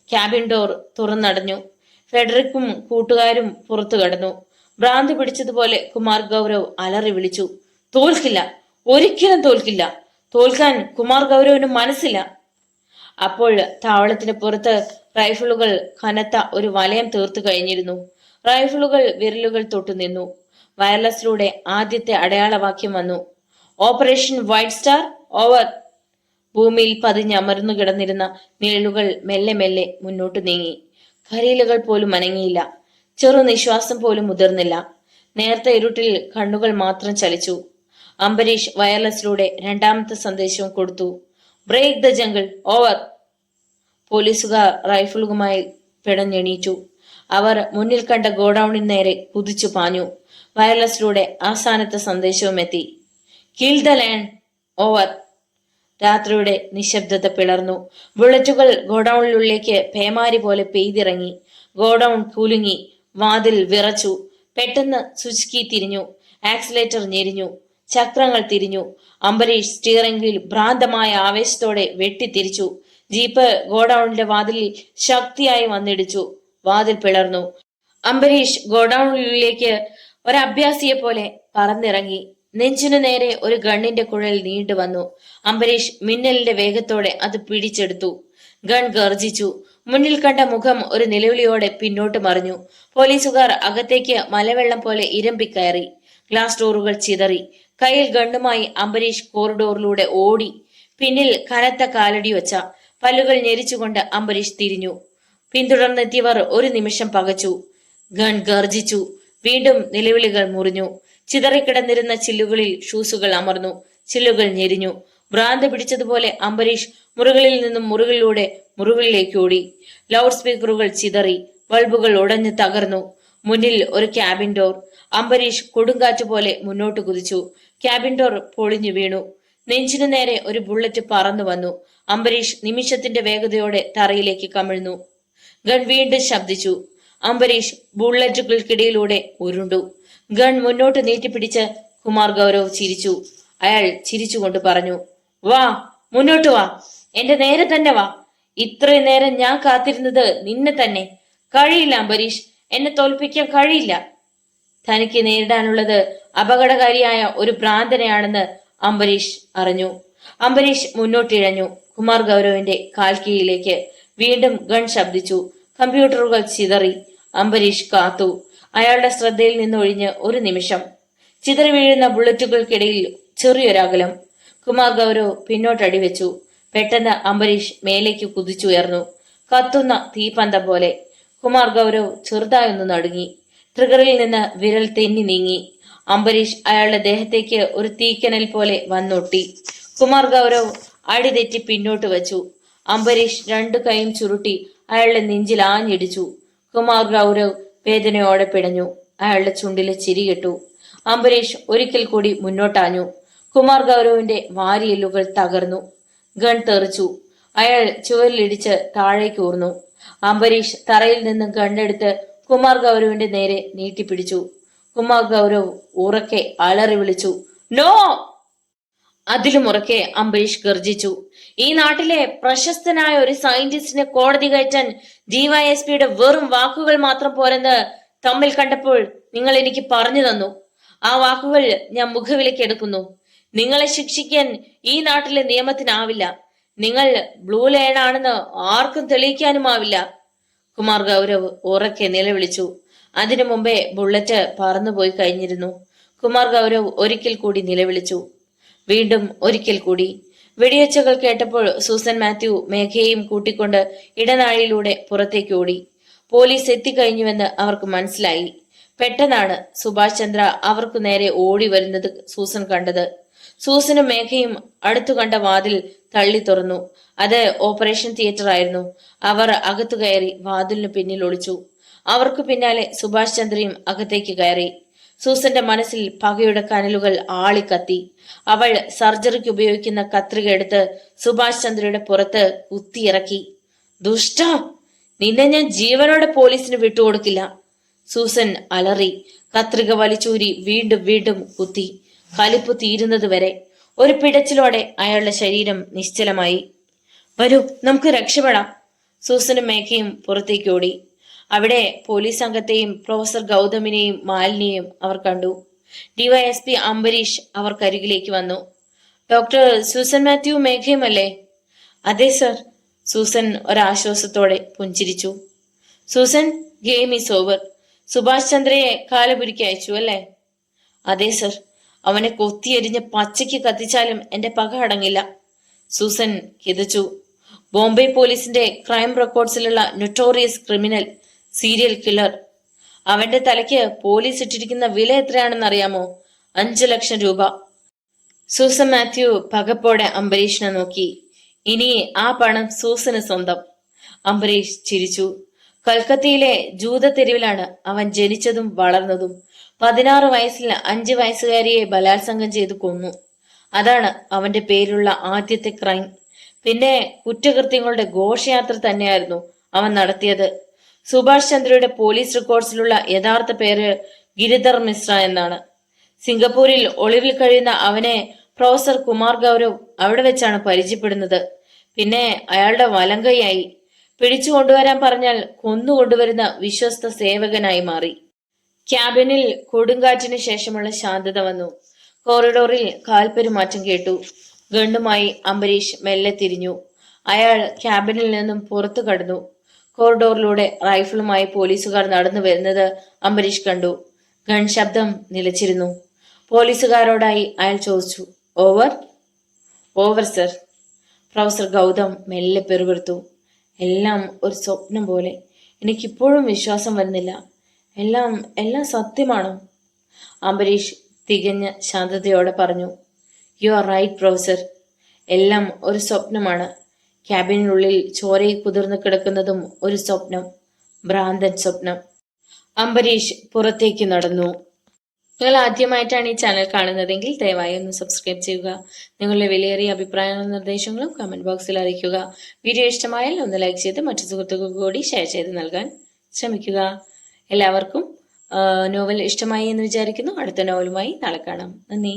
Cabin door തുറന്നടഞ്ഞു. ഫ്രെഡറിക്കും കൂട്ടുകാരും പുറത്തു കടന്നു. ഭ്രാന്തി പിടിച്ചതുപോലെ കുമാർ ഗൗരവ് അലറി വിളിച്ചു. തോൽക്കില്ല, ഒരിക്കലും തോൽക്കില്ല. തോൽക്കാൻ കുമാർ ഗൗരവിന് മനസ്സില്ല. അപ്പോൾ താവളത്തിന് പുറത്ത് റൈഫിളുകൾ കനത്ത ഒരു വലയം തീർത്തു കഴിഞ്ഞിരുന്നു. റൈഫിളുകൾ വിരലുകൾ തൊട്ടു നിന്നു. വയർലെസ്സിലൂടെ ആദ്യത്തെ അടയാളവാക്യം വന്നു. Operation white star over. ഭൂമിയിൽ പതിഞ്ഞമർന്നു കിടന്നിരുന്ന നിഴലുകൾ മെല്ലെ മെല്ലെ മുന്നോട്ടു നീങ്ങി. കരിയിലകൾ പോലും അനങ്ങിയില്ല. ചെറു നിശ്വാസം പോലും മുതിർന്നില്ല. നേർത്ത ഇരുട്ടിൽ കണ്ണുകൾ മാത്രം ചലിച്ചു. അംബരീഷ് വയർലെസ്സിലൂടെ രണ്ടാമത്തെ സന്ദേശവും കൊടുത്തു. Break the jungle over. പോലീസുകാർ റൈഫിളുമായി പിടഞ്ഞെണീറ്റു. അവർ മുന്നിൽ കണ്ട ഗോഡൌണിന് നേരെ കുതിച്ചു പാഞ്ഞു. വയർലെസ്സിലൂടെ അവസാനത്തെ സന്ദേശവും എത്തി. Kill the lion over. രാത്രിയുടെ നിശബ്ദത പിളർന്നു. ബുള്ളറ്റുകൾ ഗോഡൌണിനുള്ളിലേക്ക് പേമാരി പോലെ പെയ്തിറങ്ങി. ഗോഡൌൺ കുലുങ്ങി. വാതിൽ വിറച്ചു. പെട്ടെന്ന് സ്വിച്ച് കീ തിരിഞ്ഞു. ആക്സിലേറ്റർ ഞെരിഞ്ഞു. ചക്രങ്ങൾ തിരിഞ്ഞു. അംബരീഷ് സ്റ്റിയറിംഗ് വീൽ ഭ്രാന്തമായ ആവേശത്തോടെ വെട്ടിത്തിരിച്ചു. ജീപ്പ് ഗോഡൌണിന്റെ വാതിലിൽ ശക്തിയായി വന്നിടിച്ചു. വാതിൽ പിളർന്നു. അംബരീഷ് ഗോഡൌണിലേക്ക് ഒരഭ്യാസിയെ പോലെ പറന്നിറങ്ങി. നെഞ്ചിനു നേരെ ഒരു ഗണ്ണിന്റെ കുഴൽ നീണ്ടു വന്നു. അംബരീഷ് മിന്നലിന്റെ വേഗത്തോടെ അത് പിടിച്ചെടുത്തു. ഗൺ ഗർജിച്ചു. മുന്നിൽ കണ്ട മുഖം ഒരു നിലവിളിയോടെ പിന്നോട്ട് മറിഞ്ഞു. പോലീസുകാർ അകത്തേക്ക് മലവെള്ളം പോലെ ഇരമ്പിക്കയറി. ഗ്ലാസ് ഡോറുകൾ ചിതറി. കയ്യിൽ ഗണ്ണുമായി അംബരീഷ് കോറിഡോറിലൂടെ ഓടി. പിന്നിൽ കനത്ത കാലടി വച്ച. പല്ലുകൾ ഞെരിച്ചുകൊണ്ട് അംബരീഷ് തിരിഞ്ഞു. പിന്തുടർന്നെത്തിയവർ ഒരു നിമിഷം പകച്ചു. ഗൺ ഗർജിച്ചു. വീണ്ടും നിലവിളികൾ മുറിഞ്ഞു. ചിതറിക്കിടന്നിരുന്ന ചില്ലുകളിൽ ഷൂസുകൾ അമർന്നു. ചില്ലുകൾ ഞെരിഞ്ഞു. ഭ്രാന്ത് പിടിച്ചതുപോലെ അംബരീഷ് മുറികളിൽ നിന്നും മുറികളിലൂടെ മുറികളിലേക്ക് ഓടി. ലൗഡ് സ്പീക്കറുകൾ ചിതറി, ബൾബുകൾ ഉടഞ്ഞു തകർന്നു. മുന്നിൽ ഒരു ക്യാബിൻ ഡോർ. അംബരീഷ് കൊടുങ്കാറ്റ് പോലെ മുന്നോട്ട് കുതിച്ചു. ക്യാബിൻ ഡോർ പൊളിഞ്ഞു വീണു. നെഞ്ചിനു നേരെ ഒരു ബുള്ളറ്റ് പറന്നു വന്നു. അംബരീഷ് നിമിഷത്തിന്റെ വേഗതയോടെ തറയിലേക്ക് കമിഴ്ന്നു. ഗൺ വീണ്ടും ശബ്ദിച്ചു. അംബരീഷ് ബുള്ളറ്റുകൾക്കിടയിലൂടെ ഉരുണ്ടു. ഗൺ മുന്നോട്ട് നീട്ടിപ്പിടിച്ച് കുമാർ ഗൗരവ് ചിരിച്ചു. അയാൾ ചിരിച്ചുകൊണ്ട് പറഞ്ഞു, വാ, മുന്നോട്ട് വാ, എന്റെ നേരെ തന്നെ വാ. ഇത്രയും നേരം ഞാൻ കാത്തിരുന്നത് നിന്നെ തന്നെ. കഴിയില്ല അംബരീഷ്, എന്നെ തോൽപ്പിക്കാൻ കഴിയില്ല. തനിക്ക് നേരിടാനുള്ളത് അപകടകാരിയായ ഒരു ഭ്രാന്തനെയാണെന്ന് അംബരീഷ് അറിഞ്ഞു. അംബരീഷ് മുന്നോട്ടിഴഞ്ഞു. കുമാർ ഗൗരവിന്റെ കാൽക്കീഴിലേക്ക്. വീണ്ടും ഗൺ ശബ്ദിച്ചു. കമ്പ്യൂട്ടറുകൾ ചിതറി. അംബരീഷ് കാത്തു. അയാളുടെ ശ്രദ്ധയിൽ നിന്നൊഴിഞ്ഞ് ഒരു നിമിഷം. ചിതറി വീഴുന്ന ബുള്ളറ്റുകൾക്കിടയിൽ ചെറിയൊരകലം. കുമാർ ഗൗരവ് പിന്നോട്ടടിവെച്ചു. പെട്ടെന്ന് അംബരീഷ് മേലേക്ക് കുതിച്ചുയർന്നു, കത്തുന്ന തീപ്പന്തം പോലെ. കുമാർ ഗൗരവ് ചെറുതായൊന്ന് നടുങ്ങി. ട്രിഗറിൽ നിന്ന് വിരൽ തെന്നി നീങ്ങി. അംബരീഷ് അയാളുടെ ദേഹത്തേക്ക് ഒരു തീക്കനൽ പോലെ വന്നൊട്ടി. കുമാർ ഗൗരവ് അടിതെറ്റി പിന്നോട്ട് വച്ചു. അംബരീഷ് രണ്ടു കൈയും ചുരുട്ടി അയാളുടെ നെഞ്ചിൽ ആഞ്ഞിടിച്ചു. കുമാർ ഗൗരവ് വേദനയോടെ പിടഞ്ഞു. അയാളുടെ ചുണ്ടിലെ ചിരി കെട്ടു. അംബരീഷ് ഒരിക്കൽ കൂടി മുന്നോട്ടാഞ്ഞു. കുമാർ ഗൗരവിന്റെ വാരിയെല്ലുകൾ തകർന്നു. ഗൺ തെറിച്ചു. അയാൾ ചുവരിലിടിച്ച് താഴേക്ക് ഊർന്നു. അംബരീഷ് തറയിൽ നിന്ന് ഗണ്ണെടുത്ത് കുമാർ ഗൗരവിന്റെ നേരെ നീട്ടിപ്പിടിച്ചു. കുമാർ ഗൗരവ് ഉറക്കെ അലറി വിളിച്ചു, നോ! അതിലും ഉറക്കെ അംബരീഷ് ഗർജിച്ചു. ഈ നാട്ടിലെ പ്രശസ്തനായ ഒരു സയന്റിസ്റ്റിനെ കോടതി കയറ്റാൻ ഡിവൈഎസ്പിയുടെ വെറും വാക്കുകൾ മാത്രം പോരെന്ന് തമ്മിൽ കണ്ടപ്പോൾ നിങ്ങൾ എനിക്ക് പറഞ്ഞു തന്നു. ആ വാക്കുകൾ ഞാൻ മുഖവിലക്കെടുക്കുന്നു. നിങ്ങളെ ശിക്ഷിക്കാൻ ഈ നാട്ടിലെ നിയമത്തിനാവില്ല. നിങ്ങൾ ബ്ലൂ ലയൺ ആണെന്ന് ആർക്കും തെളിയിക്കാനുമാവില്ല. കുമാർ ഗൗരവ് ഉറക്കെ നിലവിളിച്ചു. അതിനു മുമ്പേ ബുള്ളറ്റ് പറന്നുപോയി കഴിഞ്ഞിരുന്നു. കുമാർ ഗൗരവ് ഒരിക്കൽ കൂടി നിലവിളിച്ചു. വീണ്ടും ഒരിക്കൽ കൂടി. വെടിയൊച്ചകൾ കേട്ടപ്പോൾ സൂസൻ മാത്യു മേഘയെയും കൂട്ടിക്കൊണ്ട് ഇടനാഴിയിലൂടെ പുറത്തേക്ക് ഓടി. പോലീസ് എത്തിക്കഴിഞ്ഞുവെന്ന് അവർക്ക് മനസ്സിലായി. പെട്ടെന്നാണ് സുഭാഷ് ചന്ദ്ര അവർക്കു നേരെ ഓടി വരുന്നത് സൂസൻ കണ്ടത്. സൂസനും മേഘയും അടുത്തു കണ്ട വാതിൽ തള്ളി തുറന്നു. അത് ഓപ്പറേഷൻ തിയേറ്റർ ആയിരുന്നു. അവർ അകത്തു കയറി വാതിലിനു പിന്നിൽ ഒളിച്ചു. അവർക്കു പിന്നാലെ സുഭാഷ് ചന്ദ്രയും അകത്തേക്ക് കയറി. സൂസന്റെ മനസ്സിൽ പകയുടെ കനലുകൾ ആളിക്കത്തി. അവൾ സർജറിക്ക് ഉപയോഗിക്കുന്ന കത്രിക എടുത്ത് സുഭാഷ് ചന്ദ്രയുടെ പുറത്ത് കുത്തിയിറക്കി. ദുഷ്ട, നിന്നെ ഞാൻ ജീവനോടെ പോലീസിന് വിട്ടുകൊടുക്കില്ല. സൂസൻ അലറി. കത്രിക വലിച്ചൂരി വീണ്ടും വീണ്ടും കുത്തി. കലിപ്പ് തീരുന്നത് വരെ. ഒരു പിടച്ചിലോടെ അയാളുടെ ശരീരം നിശ്ചലമായി. വരൂ, നമുക്ക് രക്ഷപ്പെടാം. സൂസനും മേഘയും പുറത്തേക്ക് ഓടി. അവിടെ പോലീസ് സംഘത്തെയും പ്രൊഫസർ ഗൗതമിനെയും മാലിനിയെയും അവർ കണ്ടു. ഡിവൈഎസ്പി അംബരീഷ് അവർക്കരികിലേക്ക് വന്നു. ഡോക്ടർ സൂസൻ മാത്യു മേഘയും അല്ലേ? അതെ സർ. സൂസൻ ഒരാശ്വാസത്തോടെ പുഞ്ചിരിച്ചു. Susan, game is over. Subhash ചന്ദ്രയെ കാലപുരിക്ക് അയച്ചു അല്ലേ? അതെ സർ. അവനെ കൊത്തിയെരിഞ്ഞ് പച്ചയ്ക്ക് കത്തിച്ചാലും എന്റെ പക അടങ്ങില്ല. സൂസൻ കിതച്ചു. ബോംബെ പോലീസിന്റെ ക്രൈം റെക്കോർഡ്സിലുള്ള നൊട്ടോറിയസ് ക്രിമിനൽ, സീരിയൽ കില്ലർ. അവന്റെ തലയ്ക്ക് പോലീസ് ഇട്ടിരിക്കുന്ന വില എത്രയാണെന്ന് അറിയാമോ? 5 ലക്ഷം രൂപ. സൂസൻ മാത്യു പകപ്പോടെ അംബരീഷിനെ നോക്കി. ഇനി ആ പണം സൂസന് സ്വന്തം. അംബരീഷ് ചിരിച്ചു. കൽക്കത്തയിലെ ജൂത തെരുവിലാണ് അവൻ ജനിച്ചതും വളർന്നതും. 16 വയസ്സിൽ 5 വയസ്സുകാരിയെ ബലാത്സംഗം ചെയ്തു കൊന്നു. അതാണ് അവന്റെ പേരിലുള്ള ആദ്യത്തെ ക്രൈം. പിന്നെ കുറ്റകൃത്യങ്ങളുടെ ഘോഷയാത്ര തന്നെയായിരുന്നു അവൻ നടത്തിയത്. സുഭാഷ് ചന്ദ്രയുടെ പോലീസ് റെക്കോർഡ്സിലുള്ള യഥാർത്ഥ പേര് ഗിരിധർ മിശ്ര എന്നാണ്. സിംഗപ്പൂരിൽ ഒളിവിൽ കഴിയുന്ന അവനെ പ്രൊഫസർ കുമാർ ഗൗരവ് അവിടെ വെച്ചാണ് പരിചയപ്പെടുന്നത്. പിന്നെ അയാളുടെ വലങ്കയായി. പിടിച്ചു കൊണ്ടുവരാൻ പറഞ്ഞാൽ കൊന്നുകൊണ്ടുവരുന്ന വിശ്വസ്ത സേവകനായി മാറി. ക്യാബിനിൽ കൊടുങ്കാറ്റിന് ശേഷമുള്ള ശാന്തത വന്നു. കോറിഡോറിൽ കാൽപ്പെരുമാറ്റം കേട്ടു. ഗണ്ണുമായി അംബരീഷ് മെല്ലെ തിരിഞ്ഞു. അയാൾ ക്യാബിനിൽ നിന്നും പുറത്തു കടന്നു. കോറിഡോറിലൂടെ റൈഫിളുമായി പോലീസുകാർ നടന്നു വരുന്നത് അംബരീഷ് കണ്ടു. ഗൺ ശബ്ദം നിലച്ചിരുന്നു. പോലീസുകാരോടായി അയാൾ ചോദിച്ചു, over? Over sir. Professor Gautam മെല്ലെ പെറുപിറുത്തു. എല്ലാം ഒരു സ്വപ്നം പോലെ. എനിക്കിപ്പോഴും വിശ്വാസം വരുന്നില്ല. എല്ലാം എല്ലാം സത്യമാണോ? അംബരീഷ് തികഞ്ഞ ശാന്തതയോടെ പറഞ്ഞു, യു ആർ റൈറ്റ് പ്രൊഫസർ. എല്ലാം ഒരു സ്വപ്നമാണ്. ക്യാബിനുള്ളിൽ ചോരയിൽ കുതിർന്നു കിടക്കുന്നതും ഒരു സ്വപ്നം, ഭ്രാന്തൻ സ്വപ്നം. അംബരീഷ് പുറത്തേക്ക് നടന്നു. നിങ്ങൾ ആദ്യമായിട്ടാണ് ഈ ചാനൽ കാണുന്നതെങ്കിൽ ദയവായി ഒന്ന് സബ്സ്ക്രൈബ് ചെയ്യുക. നിങ്ങളുടെ വിലയേറിയ അഭിപ്രായങ്ങളും നിർദ്ദേശങ്ങളും കമന്റ് ബോക്സിൽ അറിയിക്കുക. വീഡിയോ ഇഷ്ടമായാൽ ഒന്ന് ലൈക്ക് ചെയ്ത് മറ്റു സുഹൃത്തുക്കൾക്ക് കൂടി ഷെയർ ചെയ്ത് നൽകാൻ ശ്രമിക്കുക. എല്ലാവർക്കും നോവൽ ഇഷ്ടമായി എന്ന് വിചാരിക്കുന്നു. അടുത്ത നോവലുമായി നാളെ കാണാം. നന്ദി.